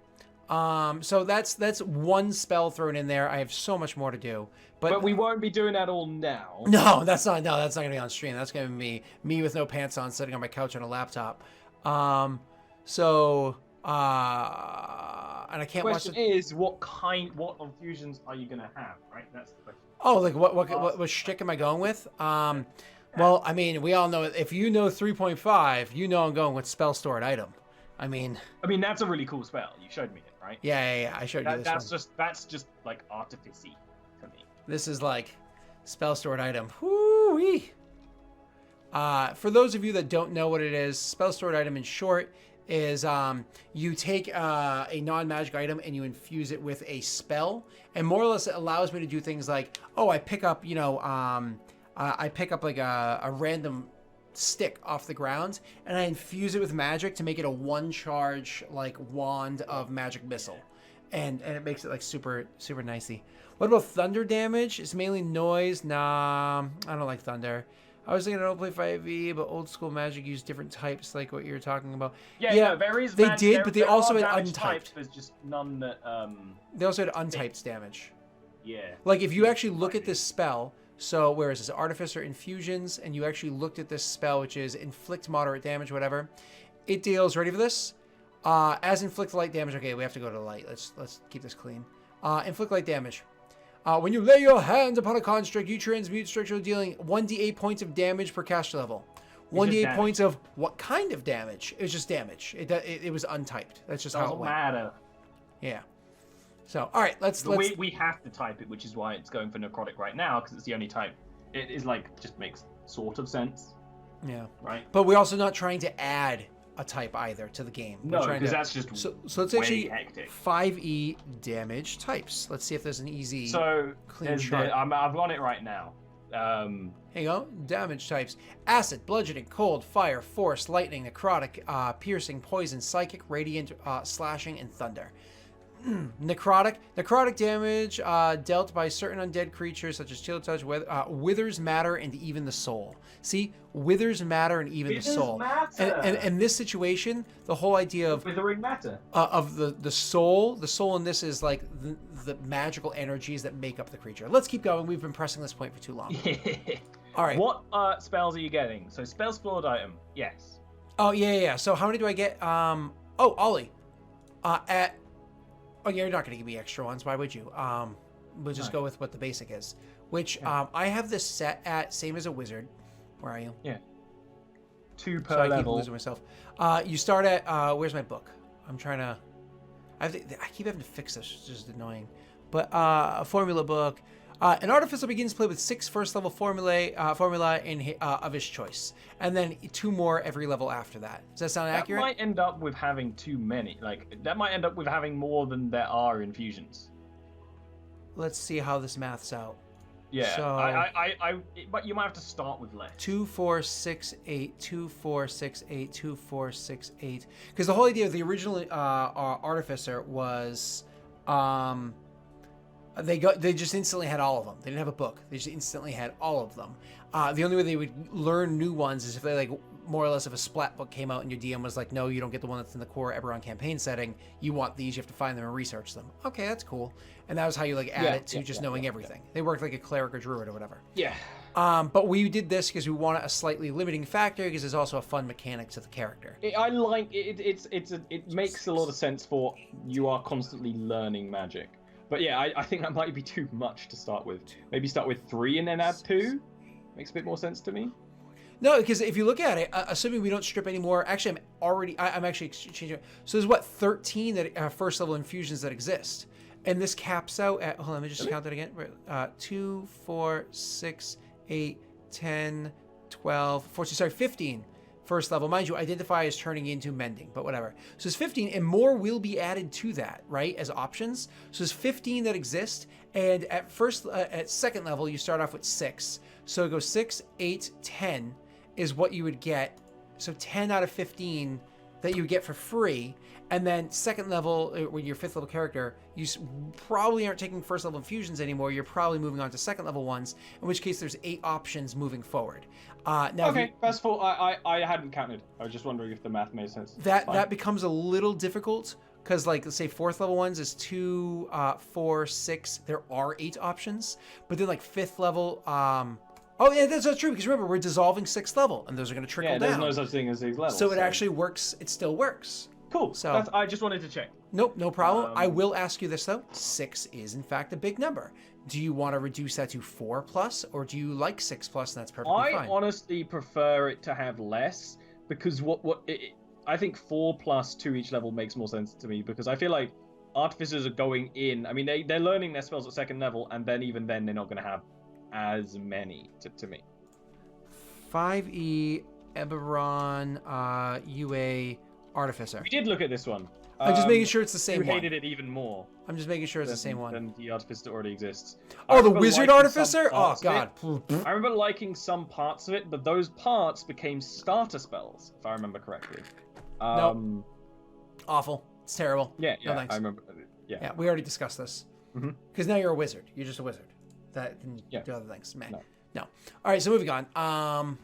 So that's one spell thrown in there. I have so much more to do, but we won't be doing that all now. No, that's not gonna be on stream. That's gonna be me with no pants on, sitting on my couch on a laptop. And I can't watch. The question is, what infusions are you gonna have? Right, that's the question. Oh, like what shtick am I going with? Well, I mean, we all know if you know 3.5, you know I'm going with spell stored item. I mean, that's a really cool spell. You showed me it, right? Yeah. I showed you this. That's just like Artificer to me. This is like Spell stored item. Whoo-wee. For those of you that don't know what it is, spell stored item in short is you take a non-magic item and you infuse it with a spell, and more or less it allows me to do things like, oh, I pick up, I pick up like a random stick off the ground and I infuse it with magic to make it a one charge like wand of magic missile, and it makes it like super nicey. What about thunder damage? It's mainly noise. Nah, I don't like thunder. I was thinking I don't play 5e, but old school Magic used different types, like what you were talking about. Yeah, there is. They did, but they also had untyped. Types, there's just none that. They also had untyped damage. Yeah. Like if you actually look at this spell, so where is this? Artificer Infusions, and you actually looked at this spell, which is inflict moderate damage, whatever. It deals. Ready for this? As inflict light damage. Okay, we have to go to light. Let's keep this clean. Inflict light damage. When you lay your hands upon a construct, you transmute structural dealing 1d8 points of damage per caster level. 1d8 points of what kind of damage? It was just damage. It was untyped. That's just how it went. Doesn't matter. Yeah. So, all right, let's. We have to type it, which is why it's going for necrotic right now, because it's the only type. It is like just makes sort of sense. Yeah. Right. But we're also not trying to add a type either to the game. No, because that's just so let's actually hectic. 5e damage types. Let's see if there's an easy clean chart. I've got it right now. Here you go. Damage types: acid, bludgeoning, cold, fire, force, lightning, necrotic, piercing, poison, psychic, radiant, slashing, and thunder. Necrotic damage dealt by certain undead creatures such as chill touch, withers, matter, and even the soul. See, withers, matter, and even the soul. And in this situation, the whole idea of withering matter of the soul in this is like the magical energies that make up the creature. Let's keep going. We've been pressing this point for too long. All right. What spells are you getting? So spell stored item, yes. Oh yeah. So how many do I get? Ollie. Oh, yeah, you're not going to give me extra ones. Why would you? We'll just go with what the basic is. Which, I have this set at, same as a wizard. Where are you? Yeah. 2 per I level. keep losing myself. You start at, where's my book? I'm trying to, I keep having to fix this. It's just annoying. But, a formula book. An artificer begins play with 6 first-level formula of his choice, and then 2 more every level after that. Does that sound accurate? That might end up with having too many. That might end up with having more than there are infusions. Let's see how this maths out. Yeah, so, but you might have to start with less. 2, 4, 6, 8, 2, 4, 6, 8, 2, 4, 6, 8. Because the whole idea of the original artificer was, they just instantly had all of them. They didn't have a book. They just instantly had all of them. The only way they would learn new ones is if they more or less if a splat book came out and your DM was like, no, you don't get the one that's in the core Eberron campaign setting. You want these. You have to find them and research them. Okay, that's cool. And that was how you add it to knowing everything. They worked like a cleric or druid or whatever. Yeah. But we did this because we wanted a slightly limiting factor because there's also a fun mechanic to the character. I like it. It makes a lot of sense for you are constantly learning magic. But yeah, I think that might be too much to start with. Maybe start with 3 and then add 2. Makes a bit more sense to me. No, because if you look at it, assuming we don't strip anymore, actually, I'm actually changing. So there's 13 that first level infusions that exist, and this caps out at. Hold on, let me just count that again. 2, 4, 6, 8, 10, 12, 14. Sorry, 15. First level. Mind you, identify as turning into mending, but whatever. So there's 15, and more will be added to that, right, as options. So there's 15 that exist, and at second level, you start off with 6. So it goes 6, 8, 10 is what you would get. So 10 out of 15 that you would get for free. And then second level, when you're 5th level character, you probably aren't taking first level infusions anymore. You're probably moving on to second level ones, in which case there's 8 options moving forward. Now, okay, that's full. I hadn't counted. I was just wondering if the math made sense. That becomes a little difficult because, let's say 4th level ones is 2, 4, 6. There are 8 options, but then 5th level. Oh yeah, that's not true because remember we're dissolving 6th level, and those are going to trickle down. Yeah, there's no such thing as these levels. So it actually works. It still works. Cool. So I just wanted to check. Nope, no problem. I will ask you this though. 6 is in fact a big number. Do you want to reduce that to 4+, or do you like 6+, and that's perfectly fine? I honestly prefer it to have less because I think 4+ to each level makes more sense to me because I feel like artificers are going in. I mean, they're learning their spells at second level, and then even then they're not going to have as many to me. 5e, Eberron, UA, Artificer. We did look at this one. I'm just making sure it's the same one. You hated it even more. I'm just making sure it's the same one. Than the Artificer that already exists. Oh, the Wizard Artificer? Oh, God. I remember liking some parts of it, but those parts became starter spells, if I remember correctly. Nope. Awful. It's terrible. Yeah, no, thanks. I remember. Yeah, we already discussed this. Because now you're a wizard. You're just a wizard. That can do other things. Meh. No. All right, so moving on.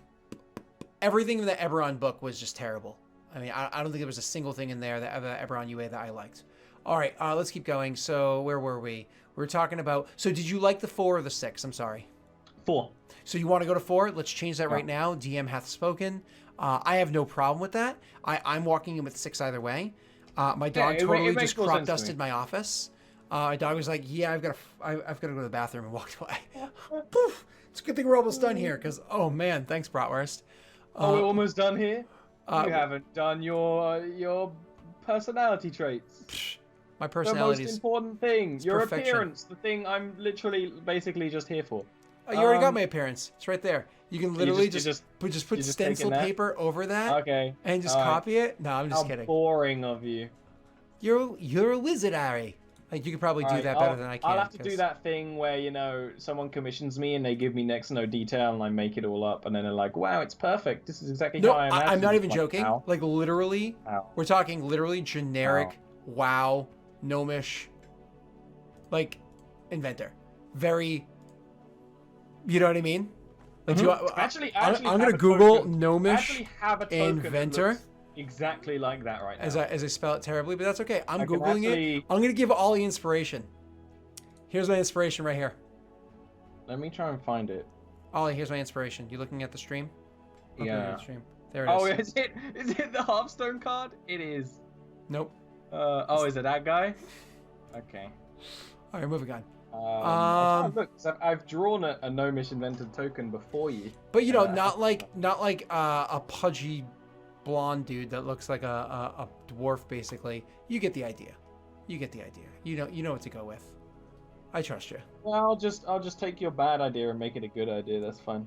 Everything in the Eberron book was just terrible. I mean, I don't think there was a single thing in there, the Eberron UA, that I liked. All right, let's keep going. So where were we? We were talking about... So did you like the 4 or the 6? I'm sorry. 4. So you want to go to 4? Let's change that right now. DM hath spoken. I have no problem with that. I'm walking in with 6 either way. My dog totally just crop dusted my office. My dog was like, yeah, I've got to go to the bathroom, and walked away. Poof! It's a good thing we're almost done here, because, oh man, thanks, Bratwurst. We're almost done here? You haven't done your personality traits. My personality is the is most important thing. Your perfection. Appearance, the thing I'm literally basically just here for. Oh, you already got my appearance. It's right there. You can literally just put stencil paper over that. Okay. And just copy it. No, I'm just kidding. How boring of you. You're a wizard, Ari. Like, you could probably do that better than I can. I'll have to do that thing where, someone commissions me and they give me next to no detail and I make it all up and then they're like, wow, it's perfect. This is exactly how I imagined. I'm not even like, joking. Ow. Like, literally, we're talking literally generic, wow, gnomish, like, inventor. Very, you know what I mean? Like, actually, I'm going to Google gnomish inventor. Exactly like that right now. As I spell it terribly, but that's okay. I'm Googling it. I'm going to give Ollie inspiration. Here's my inspiration right here. Let me try and find it. Ollie, here's my inspiration. You looking at the stream? Yeah. There it is. Oh, is it the Hearthstone card? It is. Nope. Is it that guy? Okay. All right, moving on. Look, I've drawn a gnomish invented token before you. But not like a pudgy blonde dude that looks like a dwarf, basically. You get the idea. You know what to go with. I trust you. Well, I'll just take your bad idea and make it a good idea. That's fine.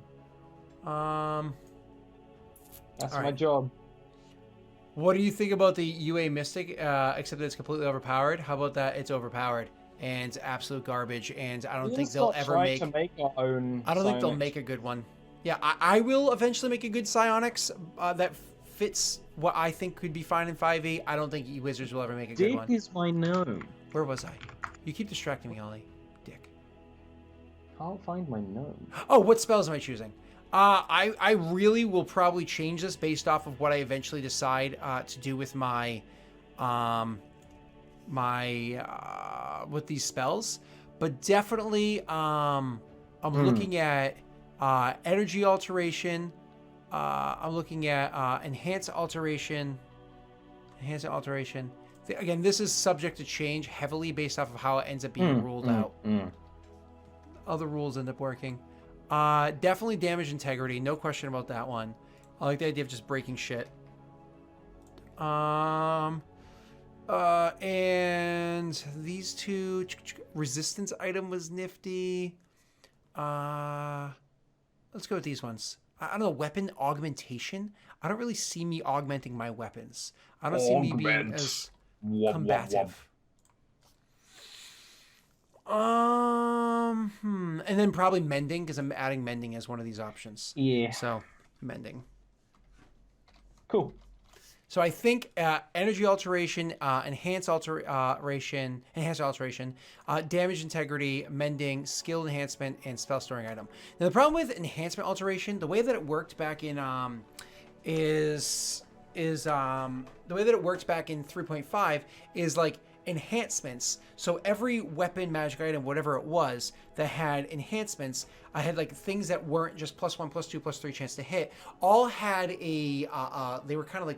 That's my job. What do you think about the UA Mystic? Except that it's completely overpowered. How about that? It's overpowered and absolute garbage. And I don't think they'll ever make our own. I don't think they'll make a good one. Yeah, I will eventually make a good psionics that fits what I think could be fine in 5e. I don't think Wizards will ever make a good one. Dick is my gnome. Where was I? You keep distracting me, Ollie. Dick. I'll find my gnome. Oh, what spells am I choosing? I really will probably change this based off of what I eventually decide to do with my with these spells. But definitely, I'm looking at energy alteration. I'm looking at enhance alteration. Again, this is subject to change heavily based off of how it ends up being ruled out. Other rules end up working. Definitely damage integrity, no question about that one. I like the idea of just breaking shit. And these two, resistance item was nifty. Let's go with these ones. I don't know, weapon augmentation? I don't really see me augmenting my weapons. I don't see me being as combative. And then probably mending, because I'm adding mending as one of these options. Yeah. So, mending. Cool. So I think energy alteration, enhanced alteration, damage integrity, mending, skill enhancement, and spell storing item. Now the problem with enhancement alteration, the way that it worked back in is the way that it worked back in 3.5 is like enhancements. So every weapon, magic item, whatever it was that had enhancements, I had like things that weren't just +1, +2, +3 chance to hit. All had a they were kind of like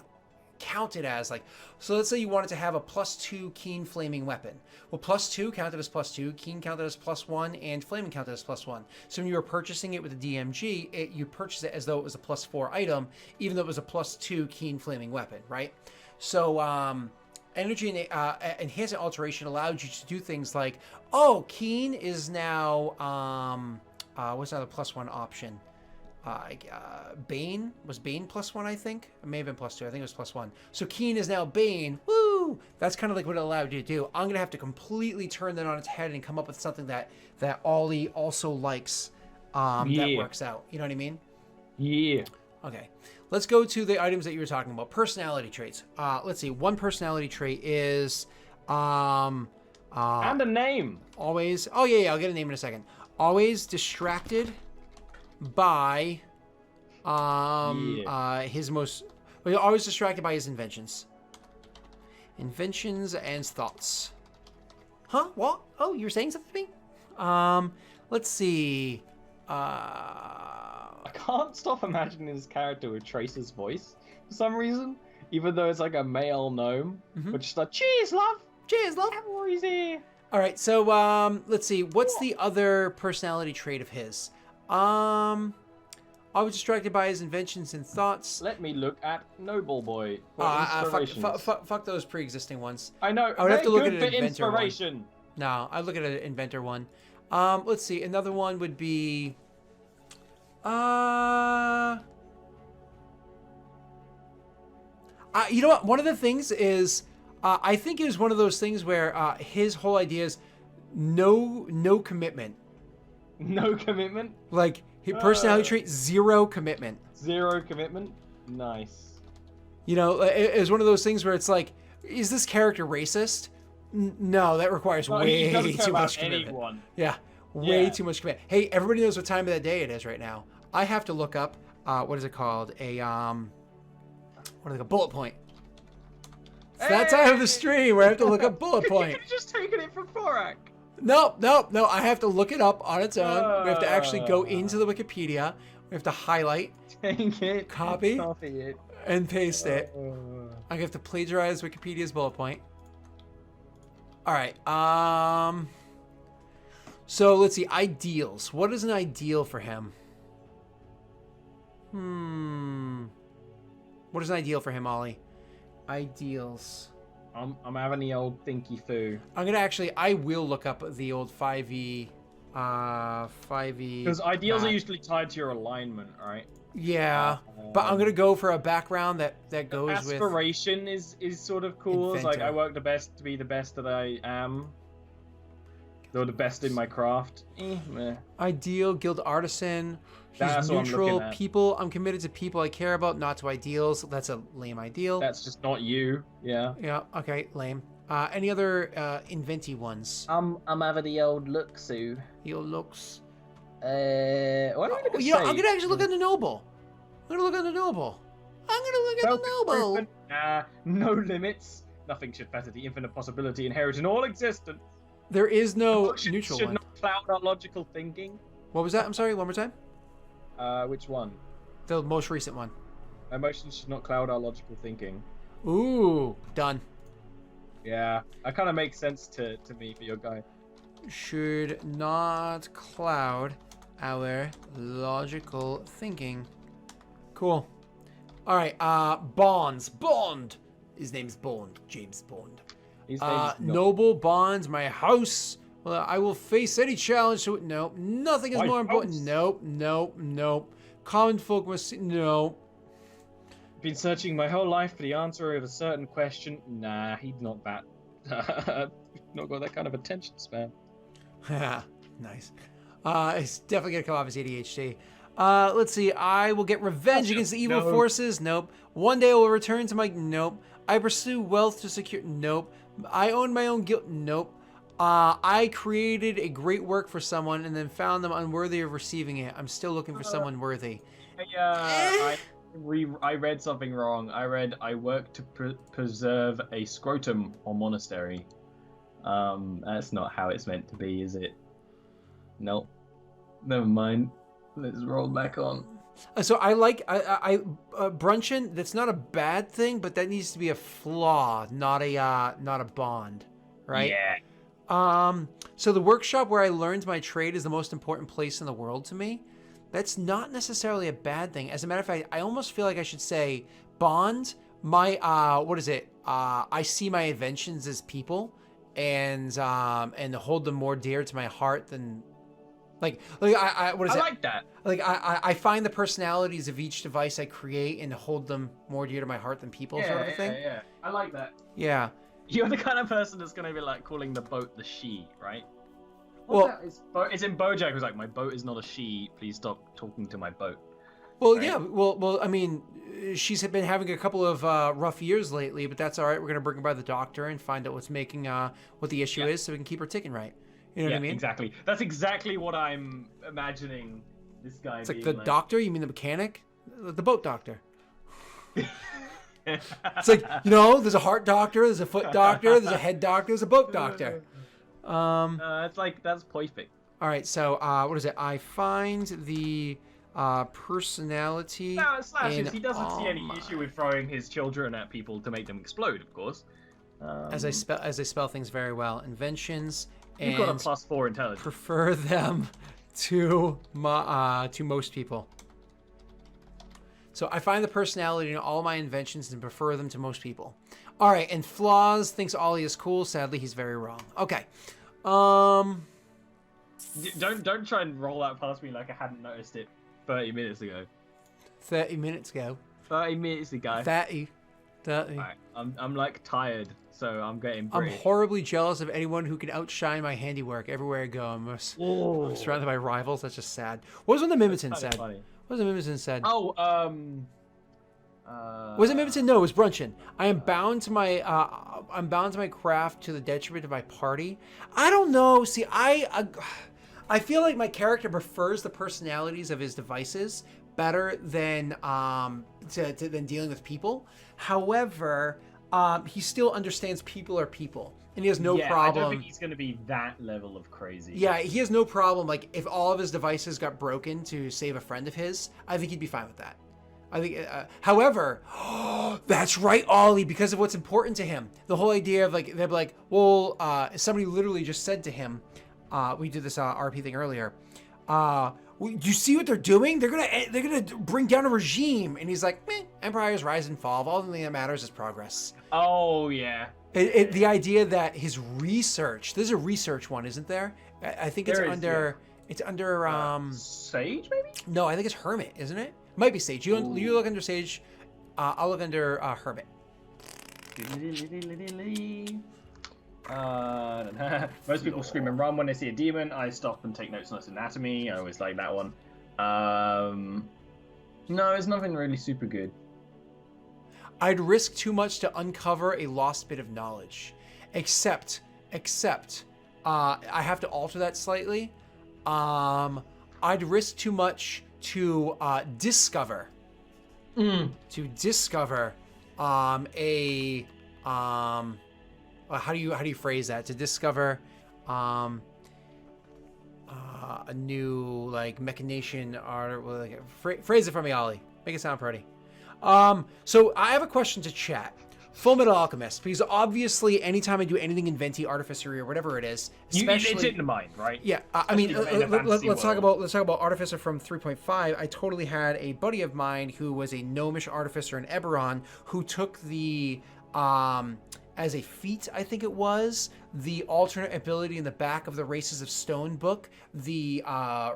counted as like, so let's say you wanted to have a +2 keen flaming weapon. Well, +2 counted as +2, keen counted as +1, and flaming counted as +1. So when you were purchasing it with the DMG, you purchased it as though it was a +4 item, even though it was a +2 keen flaming weapon, right? So energy and enhancement alteration allowed you to do things like, oh, keen is now what's another +1 option? Bane was Bane +1, I think. It may have been +2. I think it was +1. So Keen is now Bane. Woo! That's kind of like what it allowed you to do. I'm gonna have to completely turn that on its head and come up with something that Ollie also likes. That works out. You know what I mean? Yeah. Okay. Let's go to the items that you were talking about. Personality traits. Let's see. One personality trait is and a name. Always. Oh yeah, I'll get a name in a second. Always distracted by his most. Well, always distracted by his inventions. Inventions and thoughts. Huh? What? Oh, you were saying something to me? Let's see. I can't stop imagining this character with Tracer's voice for some reason, even though it's like a male gnome, but just like, cheers, love! Cheers, love! How easy! Alright, so, let's see. What's the other personality trait of his? Always distracted by his inventions and thoughts. Let me look at Noble Boy for inspirations. Fuck those pre-existing ones. I know, I would have to look at an inventor inspiration. One. No, I'd look at an inventor one. Let's see. Another one would be... you know what? One of the things is... I think it was one of those things where his whole idea is no commitment. No commitment? Like, his personality trait, zero commitment. Zero commitment? Nice. You know, it's one of those things where it's like, is this character racist? No, that requires way too much commitment. Anyone. Yeah, way too much commitment. Hey, everybody knows what time of the day it is right now. I have to look up, what is it called? A bullet point. It's that time of the stream where I have to look up bullet point. You could have just taken it from Thorak. No. I have to look it up on its own. We have to actually go into the Wikipedia. We have to highlight, copy it, and paste it. I have to plagiarize Wikipedia's bullet point. All right. So let's see. Ideals. What is an ideal for him? What is an ideal for him, Ollie? Ideals. I'm having the old thinky foo. I will look up the old 5e. 5e. Because ideals are usually tied to your alignment, right? Yeah, but I'm gonna go for a background that goes with. Aspiration is sort of cool. It's like I work the best to be the best that I am. Though the best in my craft. Meh. Ideal, guild artisan. He's neutral. People. I'm committed to people I care about, not to ideals. That's a lame ideal. That's just not you. Yeah. Yeah. Okay. Lame. Any other inventy ones? I'm having the old looksu. The old looks. What do I look at? I'm gonna actually look at the noble. I'm gonna look at the noble. No limits. Nothing should fetter the infinite possibility inherent in all existence. There is no neutral should one. Not cloud our logical thinking. What was that? I'm sorry. One more time. Which one? The most recent one. Emotions should not cloud our logical thinking. Ooh, done. Yeah, that kind of makes sense to me for your guy. Should not cloud our logical thinking. Cool. All right. Bonds. Bond. His name's Bond. James Bond. Noble bonds. My house. Well, I will face any challenge to it. Nope. Nothing is more important. Nope. Common folk must see. Nope. Been searching my whole life for the answer of a certain question. Nah, he's not that. Not got that kind of attention span. Nice. It's definitely gonna come off as ADHD. Let's see. I will get revenge against the evil forces. Nope. One day I will return to my. Nope. I pursue wealth to secure. Nope. I own my own guilt. Nope. I created a great work for someone and then found them unworthy of receiving it. I'm still looking for someone worthy. I read something wrong. I work to preserve a scrotum or monastery. That's not how it's meant to be, is it? Nope. Never mind. Let's roll back on. So I like Brunchin. That's not a bad thing, but that needs to be a flaw, not a bond, right? Yeah. So the workshop where I learned my trade is the most important place in the world to me. That's not necessarily a bad thing. As a matter of fact, I almost feel like I should say bond. My what is it? I see my inventions as people, and hold them more dear to my heart than Like what is I it? like that. Like I find the personalities of each device I create and hold them more dear to my heart than people, sort of a thing. Yeah. I like that. Yeah. You're the kind of person that's gonna be like calling the boat the she, right? Well, it's in BoJack. It was like, my boat is not a she. Please stop talking to my boat. Well, right? Yeah. Well. I mean, she's been having a couple of rough years lately, but that's all right. We're gonna bring her by the doctor and find out what's making what the issue is, so we can keep her ticking right. You know what I mean? Exactly. That's exactly what I'm imagining. This guy. It's like the doctor. You mean the mechanic? The boat doctor. It's like, there's a heart doctor, there's a foot doctor, there's a head doctor, there's a boat doctor. That's perfect. All right, so what is it? I find the personality. No, slashes. He doesn't see any issue with throwing his children at people to make them explode, of course. As I spell things very well, inventions. You've got a +4 intelligence. Prefer them to most people. So I find the personality in all my inventions and prefer them to most people. All right, and flaws, thinks Ollie is cool. Sadly, he's very wrong. Okay. Don't try and roll that past me like I hadn't noticed it 30 minutes ago. 30 minutes ago. 30 minutes ago. 30. All right, I'm like tired, so I'm getting pretty. I'm horribly jealous of anyone who can outshine my handiwork everywhere I go. I'm surrounded by rivals. That's just sad. What was when the Mimiton said? Funny. What was the Mimiton said? Oh, was it Mimiton? No, it was Brunchin. I am bound to my craft to the detriment of my party. I don't know. See, I feel like my character prefers the personalities of his devices better than than dealing with people. However, he still understands people are people. And he has no problem. I don't think he's going to be that level of crazy. Yeah, he has no problem. Like, if all of his devices got broken to save a friend of his, I think he'd be fine with that. I think, however, that's right, Ollie, because of what's important to him. The whole idea of, like, they'd be like, well, somebody literally just said to him, we did this RP thing earlier, do you see what they're doing? They're gonna bring down a regime. And he's like, meh, empires rise and fall. All that matters is progress. Oh, yeah. The idea that his research, there's a research one, isn't there? I think it's under Sage, maybe? No, I think it's Hermit, isn't it? Might be Sage. You look under Sage. I'll look under Hermit. Most people scream and run when they see a demon. I stop and take notes on its anatomy. I always like that one. No, it's nothing really super good. I'd risk too much to uncover a lost bit of knowledge. Except, I have to alter that slightly. I'd risk too much to discover. To discover how do you phrase that? To discover a new machination or phrase it for me, Ollie. Make it sound pretty. So I have a question to chat. Full Metal Alchemist, because obviously anytime I do anything in Venti, Artificer, or whatever it is, especially it's in the mind, right? Yeah, I mean, let's talk about Artificer from 3.5. I totally had a buddy of mine who was a gnomish Artificer in Eberron who took the as a feat, I think it was, the alternate ability in the back of the Races of Stone book, the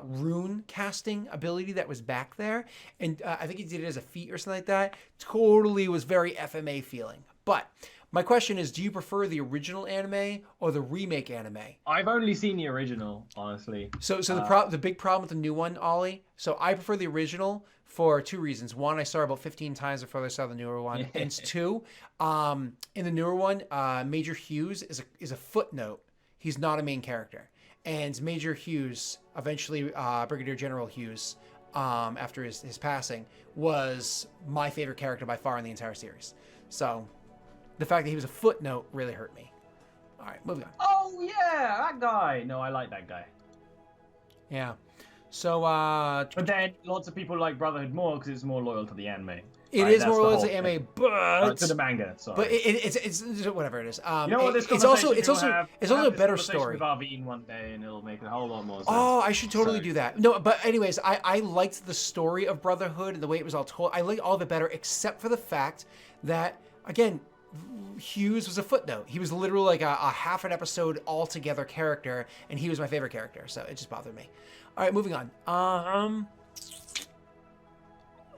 rune casting ability that was back there. And I think he did it as a feat or something like that. Totally was very FMA feeling. But my question is, do you prefer the original anime or the remake anime? I've only seen the original, honestly. So the big problem with the new one, Ollie, so I prefer the original for two reasons. One, I saw about 15 times before I saw the newer one. And two, in the newer one, Major Hughes is a footnote. He's not a main character. And Major Hughes, eventually Brigadier General Hughes, after his passing, was my favorite character by far in the entire series. So the fact that he was a footnote really hurt me. All right, moving on. Oh, yeah, that guy. No, I like that guy. Yeah. So, but then lots of people like Brotherhood more because it's more loyal to the anime. It is more loyal to the anime, but to the manga. Sorry, but it's whatever it is. You know what? It's also a better story. With Arvine one day, and it'll make a whole lot more sense. Oh, I should totally do that. No, but anyways, I liked the story of Brotherhood and the way it was all told. I liked all of it better, except for the fact that, again, Hughes was a footnote. He was literally like a half an episode altogether character, and he was my favorite character, so it just bothered me. All right, moving on.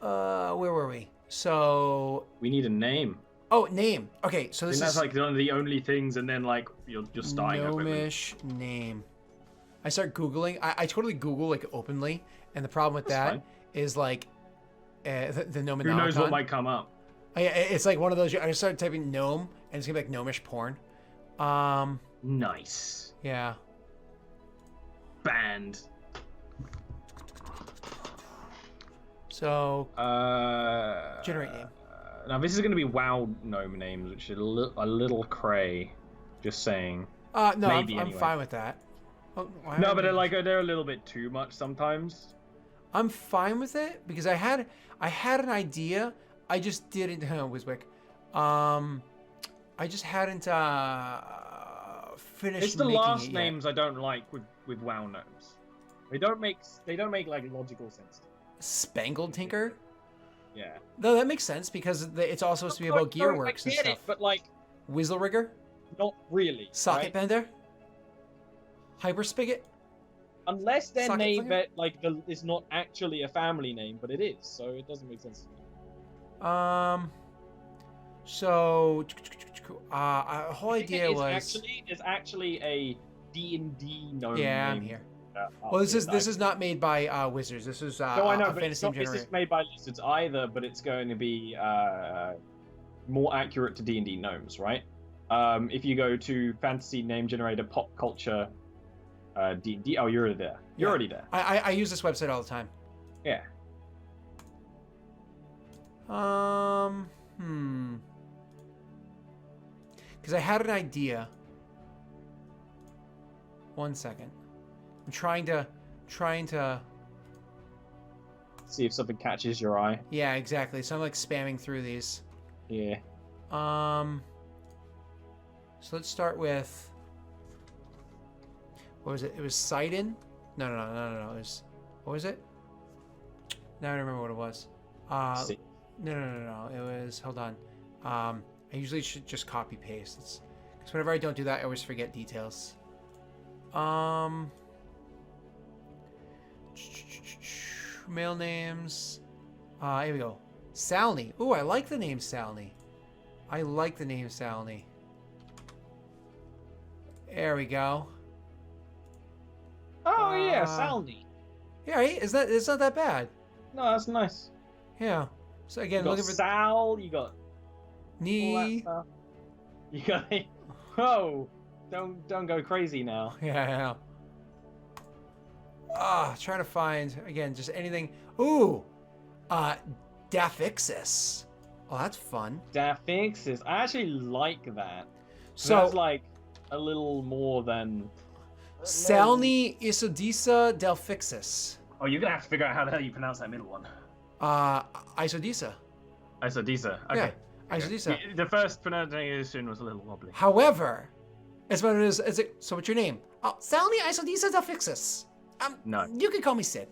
Where were we? So we need a name. Oh, name. Okay, so this is that's like one of the only things, and then like you're starting over. Gnomish name. I start Googling. I totally Google like openly, and the problem with that is like the Gnome. Who knows what might come up? It's like one of those. I started typing gnome, and it's gonna be like gnomish porn. Nice. Yeah. Banned. So. Generate name. Now this is gonna be WoW gnome names, which is a little cray. Just saying. No, maybe I'm anyway. fine with that. Oh, no, but they're a little bit too much sometimes. I'm fine with it because I had an idea. I just didn't. Wiswick. I just hadn't finished. It's the making last it names I don't like with WoW gnomes. They don't make like logical sense. Spangled Tinker. Yeah. No, that makes sense because it's all supposed to be about gearworks and stuff. But like. Whizzle Rigger. Not really. Socket right? Bender. Hyper Spigot. Unless their Socket name Flinger? is not actually a family name, but it is, so it doesn't make sense to me. So, the whole idea was it's actually a D&D gnome yeah, name. I'm here. Well, this is not made by Wizards. This is no, I know, a but it's fantasy not generator. this is made by Lizards either, but it's going to be more accurate to D&D gnomes, right? If you go to fantasy name generator pop culture D&D, oh, you're there. You're already there. I use this website all the time. Yeah. Because I had an idea. 1 second. I'm trying to see if something catches your eye. Yeah, exactly. So I'm like spamming through these. Yeah. So let's start with. What was it? It was Sidon? No. It was. What was it? Now I don't remember what it was. No. It was. Hold on. I usually should just copy paste. Because whenever I don't do that, I always forget details. Male names. Here we go. Salney. Ooh, I like the name Salney. There we go. Oh yeah, Salney. Yeah, right? It's not that bad. No, that's nice. Yeah. So again, you got looking for Sal, you got knee. all that stuff. You got whoa! Don't go crazy now. Yeah. Trying to find again just anything. Ooh, Daphixis. Oh, that's fun. Daphixis. I actually like that. So that's like a little more than Salney Isodisa Delphixis. Oh, you're gonna have to figure out how the hell you pronounce that middle one. Isodisa. Isodisa. Okay. Yeah, Isodisa. The first pronunciation was a little wobbly. However, it's what it is. So what's your name? Oh, Salney Isodisa Delphixis. No. You can call me Sid.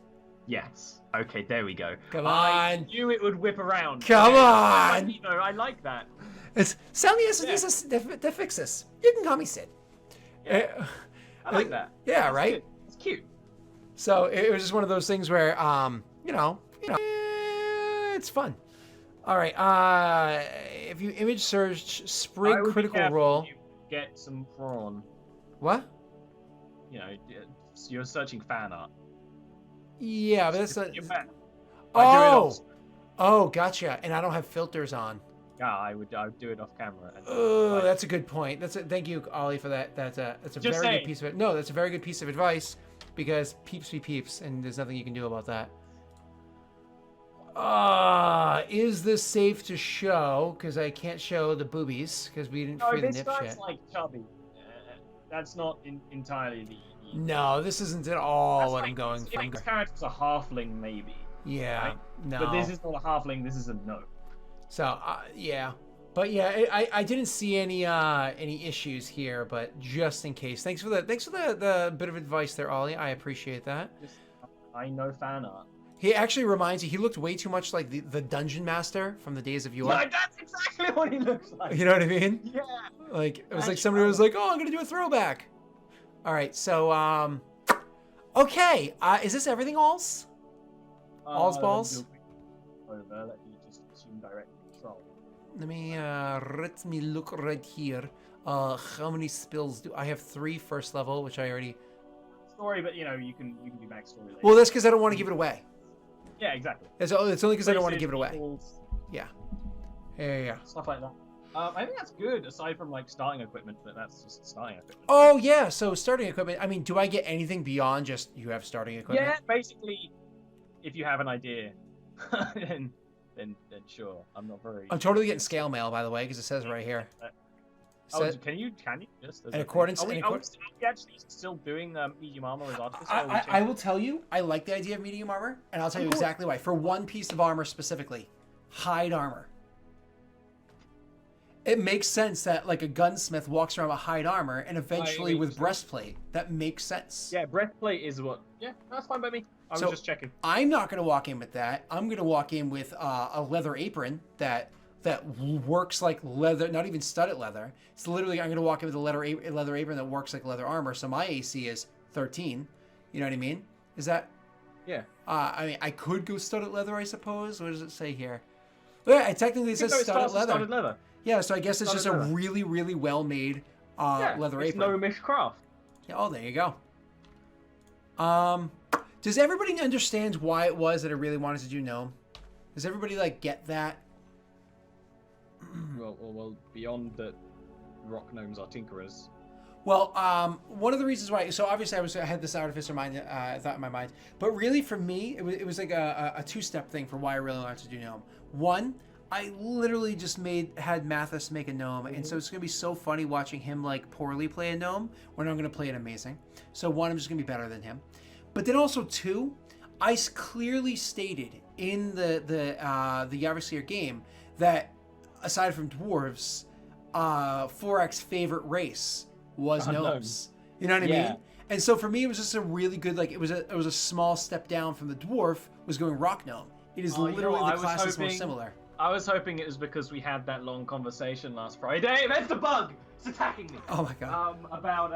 Yes. Okay, there we go. Come on. I knew it would whip around. Come on. I like that. It's Salney Isodisa Delphixis. You can call me Sid. Yeah. I like that. Yeah, That's right? Good. It's cute. So it was just one of those things where, it's fun. All right. If you image search Sprig Critical Role. You get some prawn. What? You're searching fan art. Yeah, but that's Oh, gotcha. And I don't have filters on. Yeah, I would do it off camera. Oh, that's a good point. Thank you, Ollie, for that. That's a very good piece of it. No, that's a very good piece of advice because peeps be peeps, and there's nothing you can do about that. Is this safe to show? Because I can't show the boobies because we didn't free the nip shit. No, this guy's like chubby. That's not entirely the. No, this isn't at all what I'm going for. If this character's a halfling, maybe. Yeah, right? no. But this is not a halfling. This is a gnome. So yeah, but yeah, I didn't see any issues here, but just in case, thanks for the bit of advice there, Ollie. I appreciate that. I know fan art. He actually reminds you. He looked way too much like the dungeon master from the days of yore. Like, that's exactly what he looks like. You know what I mean? Yeah. Like it was like somebody was like, "Oh, I'm gonna do a throwback." All right, so okay. Is this everything, alls? Alls balls. Over. Let me just assume direct control. Let me look right here. How many spells do I have? 3 first level, which I already. Story, but you know you can do backstory later. Well, that's because I don't want to give it away. Yeah, exactly. It's only because I don't want to give it away. Yeah. Yeah. Stuff like that. I think that's good, aside from like starting equipment, but that's just starting equipment. Oh yeah, so starting equipment. I mean, do I get anything beyond just you have starting equipment? Yeah, basically, if you have an idea, then sure. I'm not very. I'm totally getting scale mail, by the way, because it says right here. Can you just? In accordance. Are we actually still doing medium armor as Artificer? I will tell you, I like the idea of medium armor, and I'll tell you exactly why. For one piece of armor specifically, hide armor. It makes sense that like a gunsmith walks around with hide armor, and eventually with breastplate. That makes sense. Yeah, breastplate is what. Yeah, that's fine by me. I was just checking. I'm not going to walk in with that. I'm going to walk in with a leather apron that works like leather, not even studded leather. It's literally, I'm going to walk in with a leather apron that works like leather armor. So my AC is 13. You know what I mean? Is that? Yeah. I mean, I could go studded leather, I suppose. What does it say here? Yeah, it technically says studded leather. Yeah, so I guess it's just a really, really well-made leather apron. Gnomish craft. Yeah, oh, there you go. Does everybody understand why it was that I really wanted to do Gnome? Does everybody like get that? Well, beyond that, rock gnomes are tinkerers. Well, one of the reasons why. So obviously, I had this Artificer thought in my mind, but really for me, it was like a 2-step thing for why I really wanted to do Gnome. One, I literally just had Mathis make a Gnome, and so it's gonna be so funny watching him like poorly play a Gnome when I'm gonna play it amazing. So one, I'm just gonna be better than him. But then also 2, I clearly stated in the Jarviskjir game that aside from dwarves, 4X's favorite race was gnomes. You know what I mean? And so for me, it was just a really good it was a small step down from the dwarf was going rock gnome. It is literally the class that's most similar. I was hoping it was because we had that long conversation last Friday. That's the bug. It's attacking me. Oh my god. About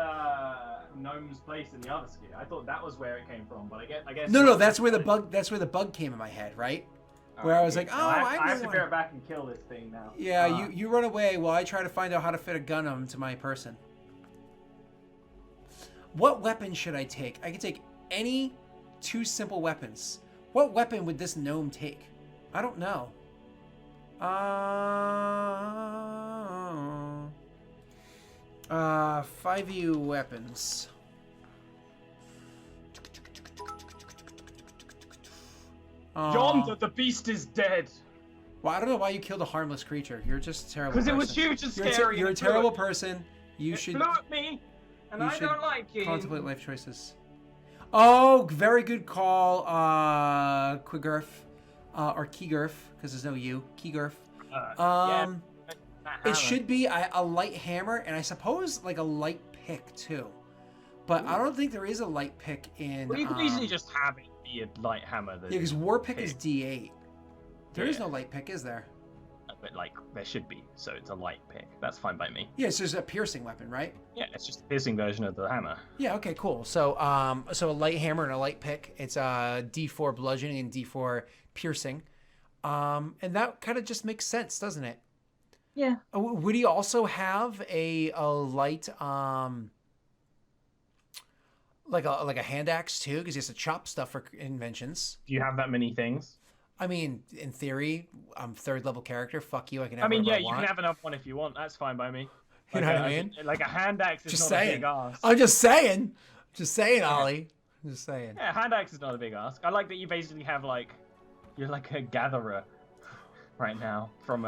Gnome's place in the Jarviskjir. I thought that was where it came from, but I guess. No, that's where the bug. That's where the bug came in my head, right? Where I was like, I have to bear it back and kill this thing now. Yeah, you run away while I try to find out how to fit a gun to my person. What weapon should I take? I can take any 2 simple weapons. What weapon would this gnome take? I don't know. 5U weapons. Yonder, the beast is dead. Well, I don't know why you killed a harmless creature. You're just a terrible person. Because it was huge and scary. You're a terrible person. You should. It flew at me, and I don't like it. Contemplate life choices. Oh, very good call, Quigurf, or Keegurf, because there's no U. Keegurf. It should be a light hammer, and I suppose like a light pick too. But I don't think there is a light pick in. Well, you could easily just have it be a light hammer. Yeah, because war pick is D8. There is no light pick, is there? But like there should be, so it's a light pick. That's fine by me. Yeah, it's just a piercing weapon, right? Yeah, it's just a piercing version of the hammer. Yeah. Okay. Cool. So, so a light hammer and a light pick. It's D4 bludgeoning and D4 piercing, and that kind of just makes sense, doesn't it? Yeah. Would he also have a light like a hand axe too? Because he has to chop stuff for inventions. Do you have that many things? I mean, in theory, I'm 3rd level character. Fuck you, I can have. You can have another one if you want. That's fine by me. You know what I mean? Like a hand axe is not a big ask. I'm just saying. Ollie. I'm just saying. Yeah, hand axe is not a big ask. I like that you basically have you're like a gatherer right now from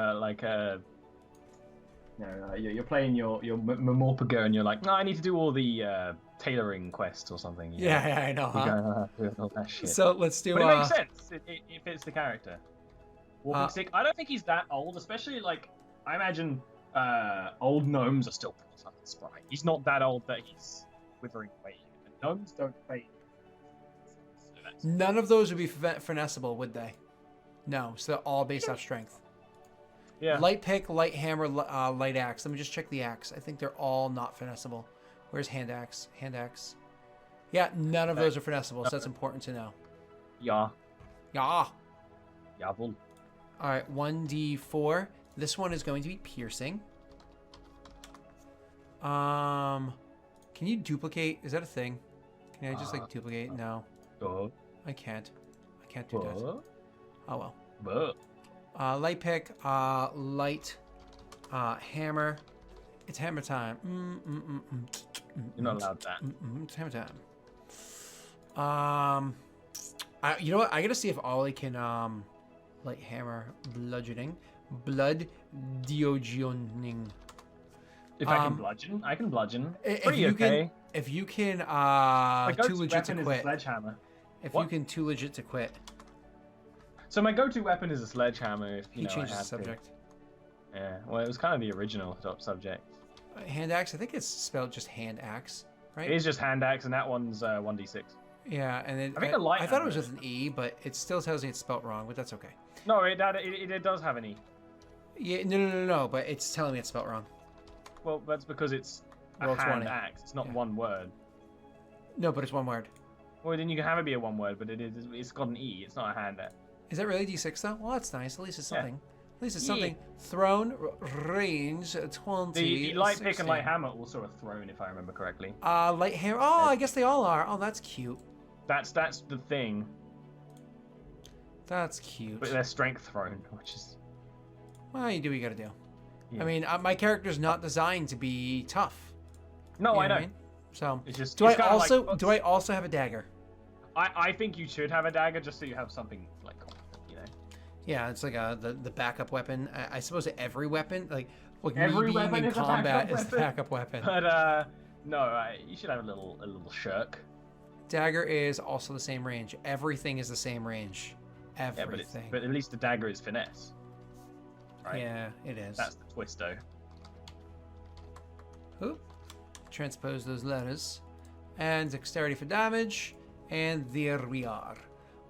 you're playing your Memorpaga and you're like, no, I need to do all the tailoring quests or something. Yeah, I know. All that shit. So let's do. But it makes sense. It fits the character. Walking stick. I don't think he's that old, especially I imagine old gnomes are still pretty fucking spry. He's not that old that he's withering away. And gnomes don't fade. So None of those would be finessable, would they? No, so they're all based off strength. Yeah. Light pick, light hammer, light axe. Let me just check the axe. I think they're all not finessable. Where's hand axe? Hand axe. Yeah, none of those are finessable, so that's important to know. Yeah. Yeah. Jawohl. All right, 1d4. This one is going to be piercing. Can you duplicate? Is that a thing? Can I just like duplicate? No. I can't. I can't do that. Oh well. Light pick, light hammer. It's hammer time. You're not allowed that. It's hammer time. You know what? I gotta see if Ollie can light hammer bludgeoning, blood diogening. If I can bludgeon, I can bludgeon. Pretty okay. If you can too legit to quit. Sledgehammer. If you can too legit to quit. So my go-to weapon is a sledgehammer. If He changed the subject. Yeah, well, it was kind of the original top subject. Hand axe. I think it's spelled just hand axe, right? It is just hand axe, and that one's 1d6. Yeah, and then I think the light. I thought it was with an E, but it still tells me it's spelled wrong, but that's okay. No, it does have an E. Yeah, no, but it's telling me it's spelled wrong. Well, that's because it's a hand axe. It's not one word. No, but it's one word. Well, then you can have it be a one word, but it's got an E. It's not a hand axe. Is that really D6 though? Well, that's nice. At least it's something. At least it's something. Thrown, range, 20. The light pick and light hammer also are thrown, if I remember correctly. Light hammer. Oh, I guess they all are. Oh, that's cute. That's the thing. That's cute. But they're strength thrown, which is. Well, you do what you gotta do. Yeah. I mean, my character's not designed to be tough. No, you know I know. I mean? So, it's just, do I also have a dagger? I think you should have a dagger just so you have something like, you know. Yeah, it's like the backup weapon. I suppose every weapon, like every me being weapon in is combat is the backup weapon. But no, you should have a little shirk. Dagger is also the same range. Everything is the same range. Everything. Yeah, but at least the dagger is finesse. Right? Yeah, it is. That's the twisto. Oop. Transpose those letters. And dexterity for damage. And there we are.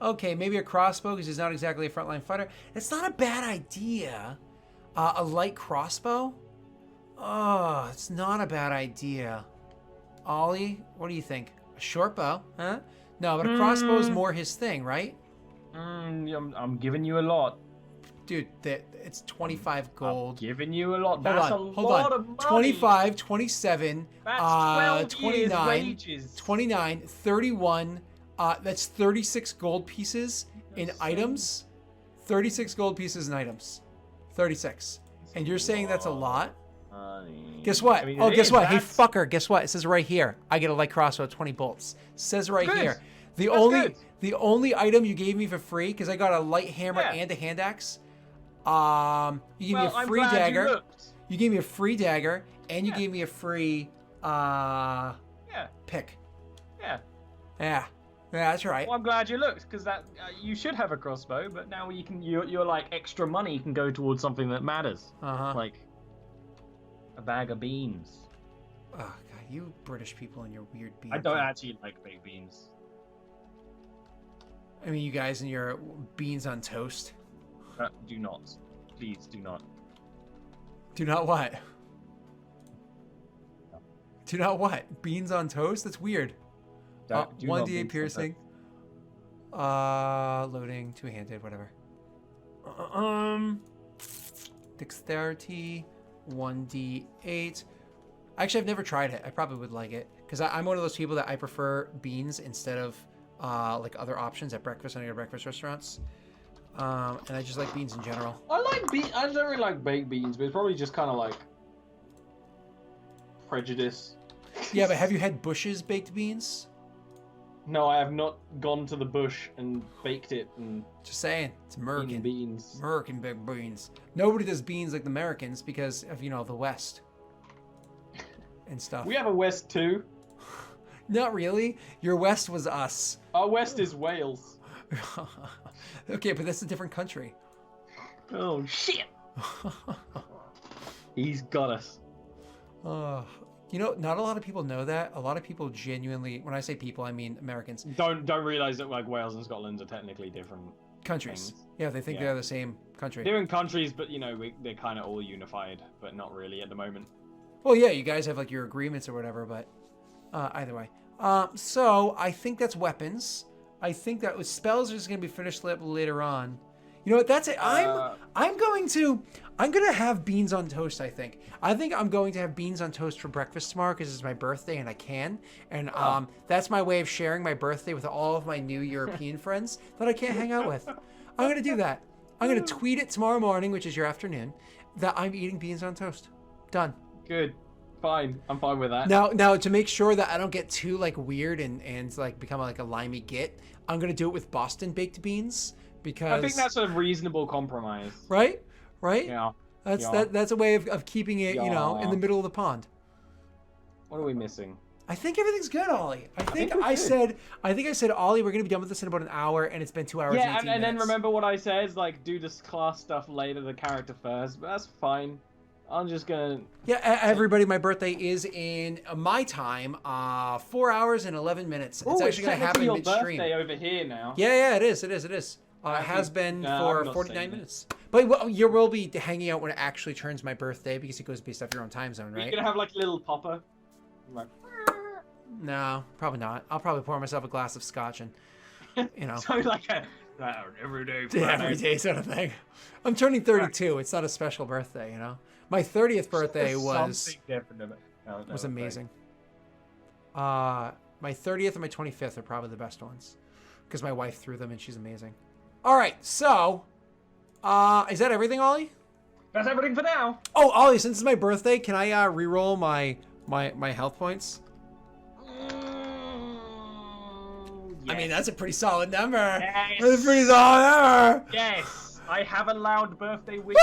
Okay, maybe a crossbow because he's not exactly a frontline fighter. It's not a bad idea. A light crossbow? Oh, it's not a bad idea. Ollie, what do you think? A short bow, huh? No, but a crossbow is more his thing, right? I'm giving you a lot. Dude, it's 25 gold. I'm giving you a lot. That's a lot of money. 25, 27, that's 12 29, wages. 29, 31. That's 36 gold pieces in items. 36 gold pieces in items. 36. And you're saying that's a lot? Guess what? I mean, guess what? Hey, fucker, guess what? It says right here. I get a light crossbow, 20 bolts. It says right here. The only item you gave me for free, because I got a light hammer and a hand axe. You gave me a free dagger. You gave me a free dagger, and you gave me a free pick. Yeah, that's right. Well, I'm glad you looked, because that you should have a crossbow, but now you're like extra money can go towards something that matters. Like a bag of beans. Oh God, you British people and your weird beans. I don't actually like baked beans. I mean, you guys and your beans on toast. Do not. Please do not. Do not what? No. Do not what? Beans on toast? That's weird. 1d8 piercing. Loading, two-handed, whatever. Dexterity, 1d8. Actually, I've never tried it. I probably would like it. Because I'm one of those people that I prefer beans instead of like other options at breakfast when I go to breakfast restaurants. And I just like beans in general. I like beans. I don't really like baked beans, but it's probably just kind of like prejudice. Yeah, but have you had Bush's baked beans? No, I have not gone to the bush and baked it and. Just saying, it's American beans. American baked beans. Nobody does beans like the Americans because of the West and stuff. We have a West too. Not really. Your West was us. Our West is Wales. Okay, but that's a different country. Oh shit! He's got us. You know, not a lot of people know that. A lot of people genuinely, when I say people, I mean Americans. Don't realize that like Wales and Scotland are technically different countries. things. Yeah, they think they're the same country. They're in countries, but you know they're kind of all unified, but not really at the moment. Well, yeah, you guys have like your agreements or whatever, but either way. So I think that's weapons. I think that was spells are just gonna be finished later on. You know what? That's it. I'm gonna have beans on toast. I think I'm going to have beans on toast for breakfast tomorrow because it's my birthday and I can. And that's my way of sharing my birthday with all of my new European friends that I can't hang out with. I'm gonna do that. I'm gonna tweet it tomorrow morning, which is your afternoon, that I'm eating beans on toast. Done. Good. Fine. I'm fine with that. Now to make sure that I don't get too like weird and like become like a limey git, I'm gonna do it with Boston baked beans. Because I think that's a reasonable compromise. Right? Yeah. That's a way of keeping it, you know, in the middle of the pond. What are we missing? I think everything's good, Ollie. I said, Ollie, we're gonna be done with this in about an hour, and it's been 2 hours. Yeah, and then remember what I said, like do this class stuff later, the character first. But that's fine. I'm just gonna. Yeah, everybody, my birthday is in my time, 4 hours and 11 minutes. It's actually gonna happen your midstream. Birthday over here now. Yeah, it is. It is. It has been for 49 minutes. But you will be hanging out when it actually turns my birthday because it goes based off your own time zone, right? You're gonna have like a little popper. Like... No, probably not. I'll probably pour myself a glass of scotch and, you know. So like a everyday sort of thing. I'm turning 32. It's not a special birthday, you know. My 30th birthday was amazing. My 30th and my 25th are probably the best ones because my wife threw them and she's amazing. All right, so is that everything, Ollie? That's everything for now. Oh, Ollie, since it's my birthday, can I re-roll my health points? Yes. I mean, that's a pretty solid number. Yes. That's a pretty solid number. Yes. I have allowed birthday wishes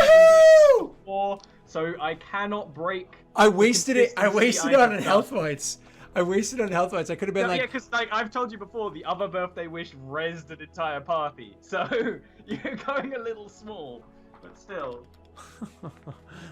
before, so I cannot break. I wasted it. I wasted it on health points. I wasted on health points. I could have been yeah, because like I've told you before, the other birthday wish rezzed an entire party. So you're going a little small, but still.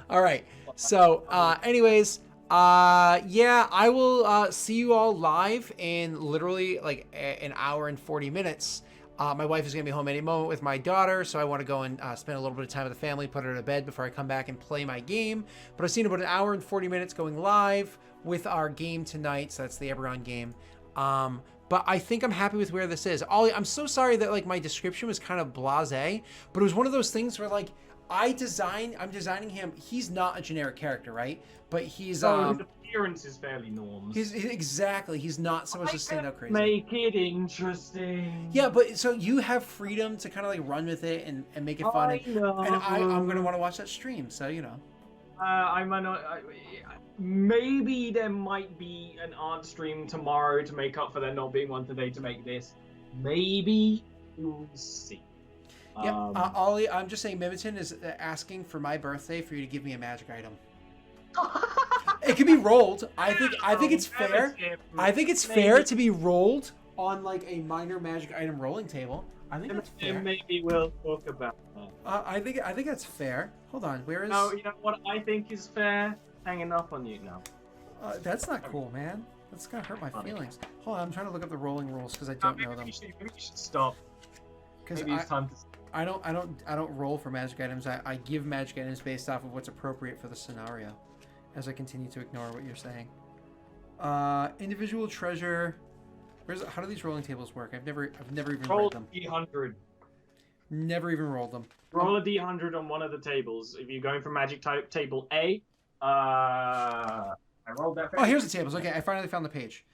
All right. So, anyways, yeah, I will see you all live in literally like an hour and 40 minutes. My wife is going to be home any moment with my daughter, so I want to go and spend a little bit of time with the family, put her to bed before I come back and play my game. But I've seen about an hour and 40 minutes going live with our game tonight, so that's the Eberron game. But I think I'm happy with where this is. Ollie, I'm so sorry that like my description was kind of blasé, but it was one of those things where like I'm designing him. He's not a generic character, right? But he's his appearance is fairly norms. Exactly. He's not supposed to stand out crazy. Make it interesting. Yeah, but so you have freedom to kind of like run with it and make it fun. And I'm gonna want to watch that stream. So you know. I might not. Maybe there might be an art stream tomorrow to make up for there not being one today to make this. Maybe we'll see. Yeah, Ollie, I'm just saying, Mimiton is asking for my birthday for you to give me a magic item. It can be rolled. I think it's fair. I think it's fair to be rolled on like a minor magic item rolling table. I think that's fair. Maybe we'll talk about that. I think that's fair. Hold on, where is? No, you know what I think is fair? Hanging up on you now. That's not cool, man. That's gonna hurt my feelings. Hold on, I'm trying to look up the rolling rules because I don't know them. Maybe you should stop. Maybe it's time to. I don't roll for magic items. I give magic items based off of what's appropriate for the scenario. As I continue to ignore what you're saying. Individual treasure. How do these rolling tables work? I've never even roll read them. D100. Never even rolled them. Roll a D100 on one of the tables. If you're going for magic type table A, I rolled that. Oh, here's the tables. Okay, I finally found the page.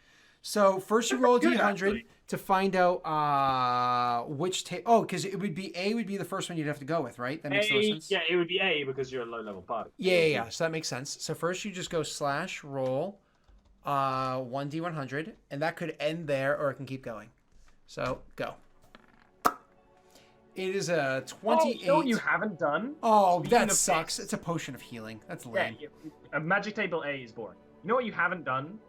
So first you roll a D100 to find out which table. Oh, because it would be A would be the first one you'd have to go with, right? That makes no sense. Yeah, it would be A because you're a low level party. Yeah. So that makes sense. So first you just go /roll 1D100, and that could end there or it can keep going. So go. It is a 28. Oh, you know what you haven't done? Oh, that sucks. It's a potion of healing. That's lame. Yeah, a magic table A is boring. You know what you haven't done?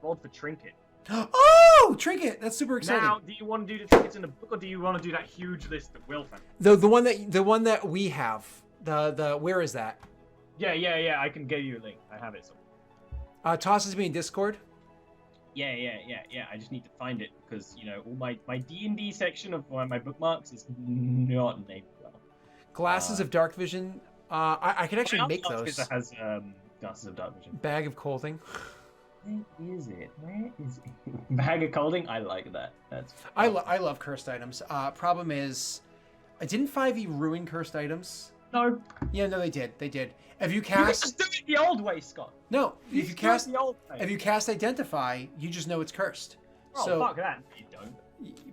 Rolled for trinket. Oh, trinket! That's super exciting. Now, do you want to do the trinkets in the book, or do you want to do that huge list that Will found? The one that we have. The where is that? Yeah. I can get you a link. I have it somewhere. Toss is me in Discord. Yeah. I just need to find it because all my D&D section of my bookmarks is not named well. Glasses of dark vision. I could actually make those. Artificer has glasses of dark vision. Bag of clothing. Where is it? Bag of clothing. I like that. That's. I love cursed items. Problem is, didn't 5e ruin cursed items? No. Yeah, no, they did. They did. If you You cast, just do it the old way, Scott. no, if you cast, the old way. if you cast identify, you just know it's cursed. Oh, So, fuck that. You don't.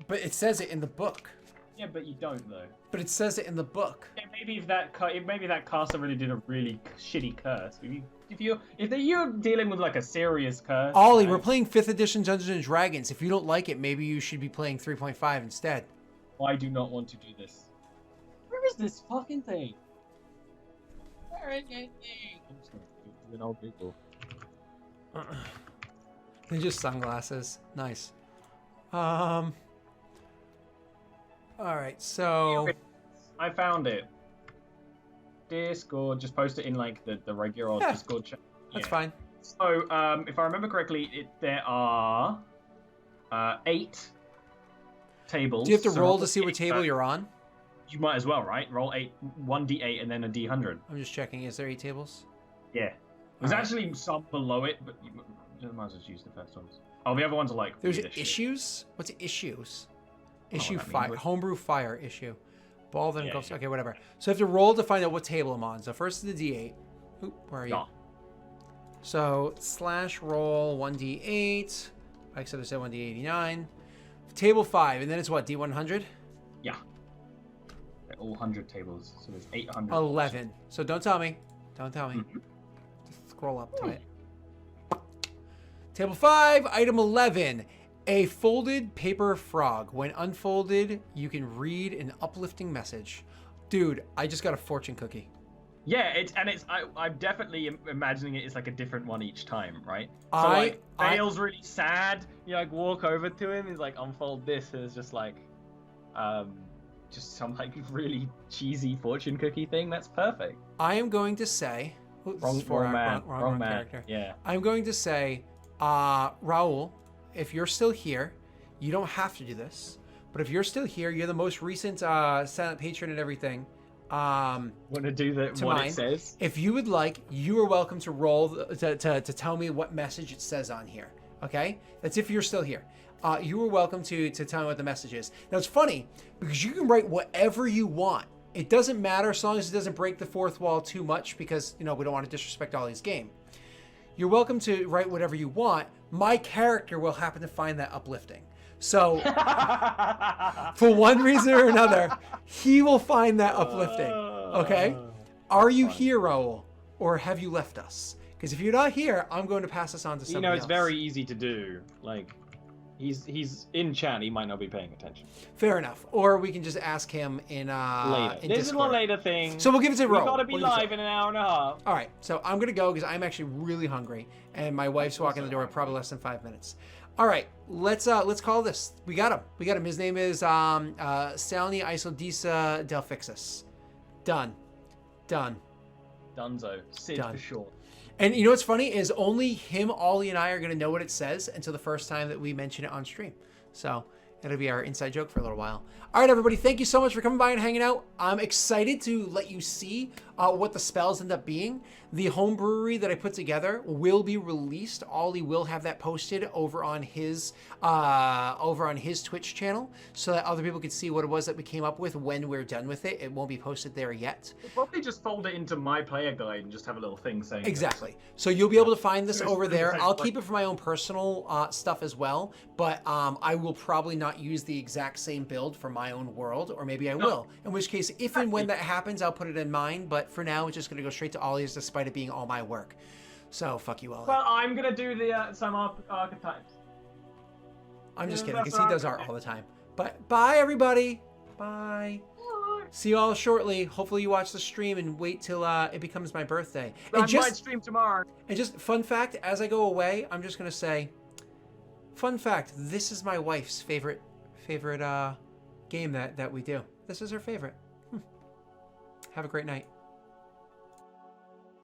but it says it in the book. Yeah, but you don't though. But it says it in the book. Yeah, maybe that caster really did a really shitty curse. If you're dealing with like a serious curse. Ollie, we're playing 5th edition Dungeons and Dragons. If you don't like it, maybe you should be playing 3.5 instead. I do not want to do this. Where is this fucking thing? Where is it? I'm just gonna do an old Google. They're just sunglasses. Nice. All right, so I found it. Discord, just post it in like the regular old Discord chat. That's fine. So, if I remember correctly, there are 8 tables. Do you have to So roll to see what table you're on? You might as well, right? Roll 1d8 and then a d100. I'm just checking. Is there 8 tables? Yeah. There's actually some below it, but you might as well use the first ones. Oh, the other ones are like. There's issues? What's issues? Issue that means. 5. Homebrew fire issue. Ball then Yeah, goes. yeah. Okay, whatever. So I have to roll to find out what table I'm on. So first is the d8. Oop, where are you? Yeah. So /roll 1d8. I said 1d89. Table 5, and then it's what, d100? Yeah. They're all 100 tables, so there's 800. 11. So don't tell me. Don't tell me. Mhm. Just scroll up to it. Table 5, item 11. A folded paper frog. When unfolded, you can read an uplifting message. Dude, I just got a fortune cookie. Yeah, I'm definitely imagining it is like a different one each time, right? So Dale's really sad. You like walk over to him, he's like, unfold this, and it's just like, just some like really cheesy fortune cookie thing. That's perfect. I am going to say, Wrong man. character. Yeah. I'm going to say, Raul, if you're still here, you don't have to do this, but if you're still here, you're the most recent silent patron and everything. Want to do what it says? If you would like, you are welcome to roll to tell me what message it says on here. Okay, that's if you're still here. You are welcome to tell me what the message is. Now it's funny because you can write whatever you want. It doesn't matter as long as it doesn't break the fourth wall too much, because we don't want to disrespect Ollie's game. You're welcome to write whatever you want. My character will happen to find that uplifting. So, for one reason or another, he will find that uplifting. Okay? Are you here, Raul? Or have you left us? Because if you're not here, I'm going to pass this on to somebody else. It's very easy to do. Like, he's in chat. He might not be paying attention. Fair enough. Or we can just ask him in later. in This Discord. is a later thing. So we'll give it to Raul. We've got to be live in an hour and a half. All right. So I'm gonna go because I'm actually really hungry, and my wife's walking the door in probably less than 5 minutes. All right, let's call this. We got him. His name is Salni Isodisa Delphixus. Done. Dunzo. Sid Done. for short. And you know what's funny is only him, Ollie, and I are gonna know what it says until the first time that we mention it on stream. So it'll be our inside joke for a little while. All right, everybody, thank you so much for coming by and hanging out. I'm excited to let you see what the spells end up being. The home brewery that I put together will be released. Ollie will have that posted over on his Twitch channel so that other people can see what it was that we came up with when we're done with it. It won't be posted there yet. We'll probably just fold it into my player guide and just have a little thing saying Exactly. So you'll be able to find this over there. I'll keep it for my own personal stuff as well, but I will probably not use the exact same build for my own world, or maybe I will. In which case, if and when that happens, I'll put it in mine, but for now, it's just going to go straight to Ollie's despite it being all my work. So, fuck you, Ollie. Well, I'm going to do the some archetypes. I'm just kidding, because he does art all the time. But bye, everybody. Bye. See you all shortly. Hopefully you watch the stream and wait till it becomes my birthday. I might stream tomorrow. And just fun fact, as I go away, I'm just going to say, fun fact, this is my wife's favorite game that we do. This is her favorite. Have a great night.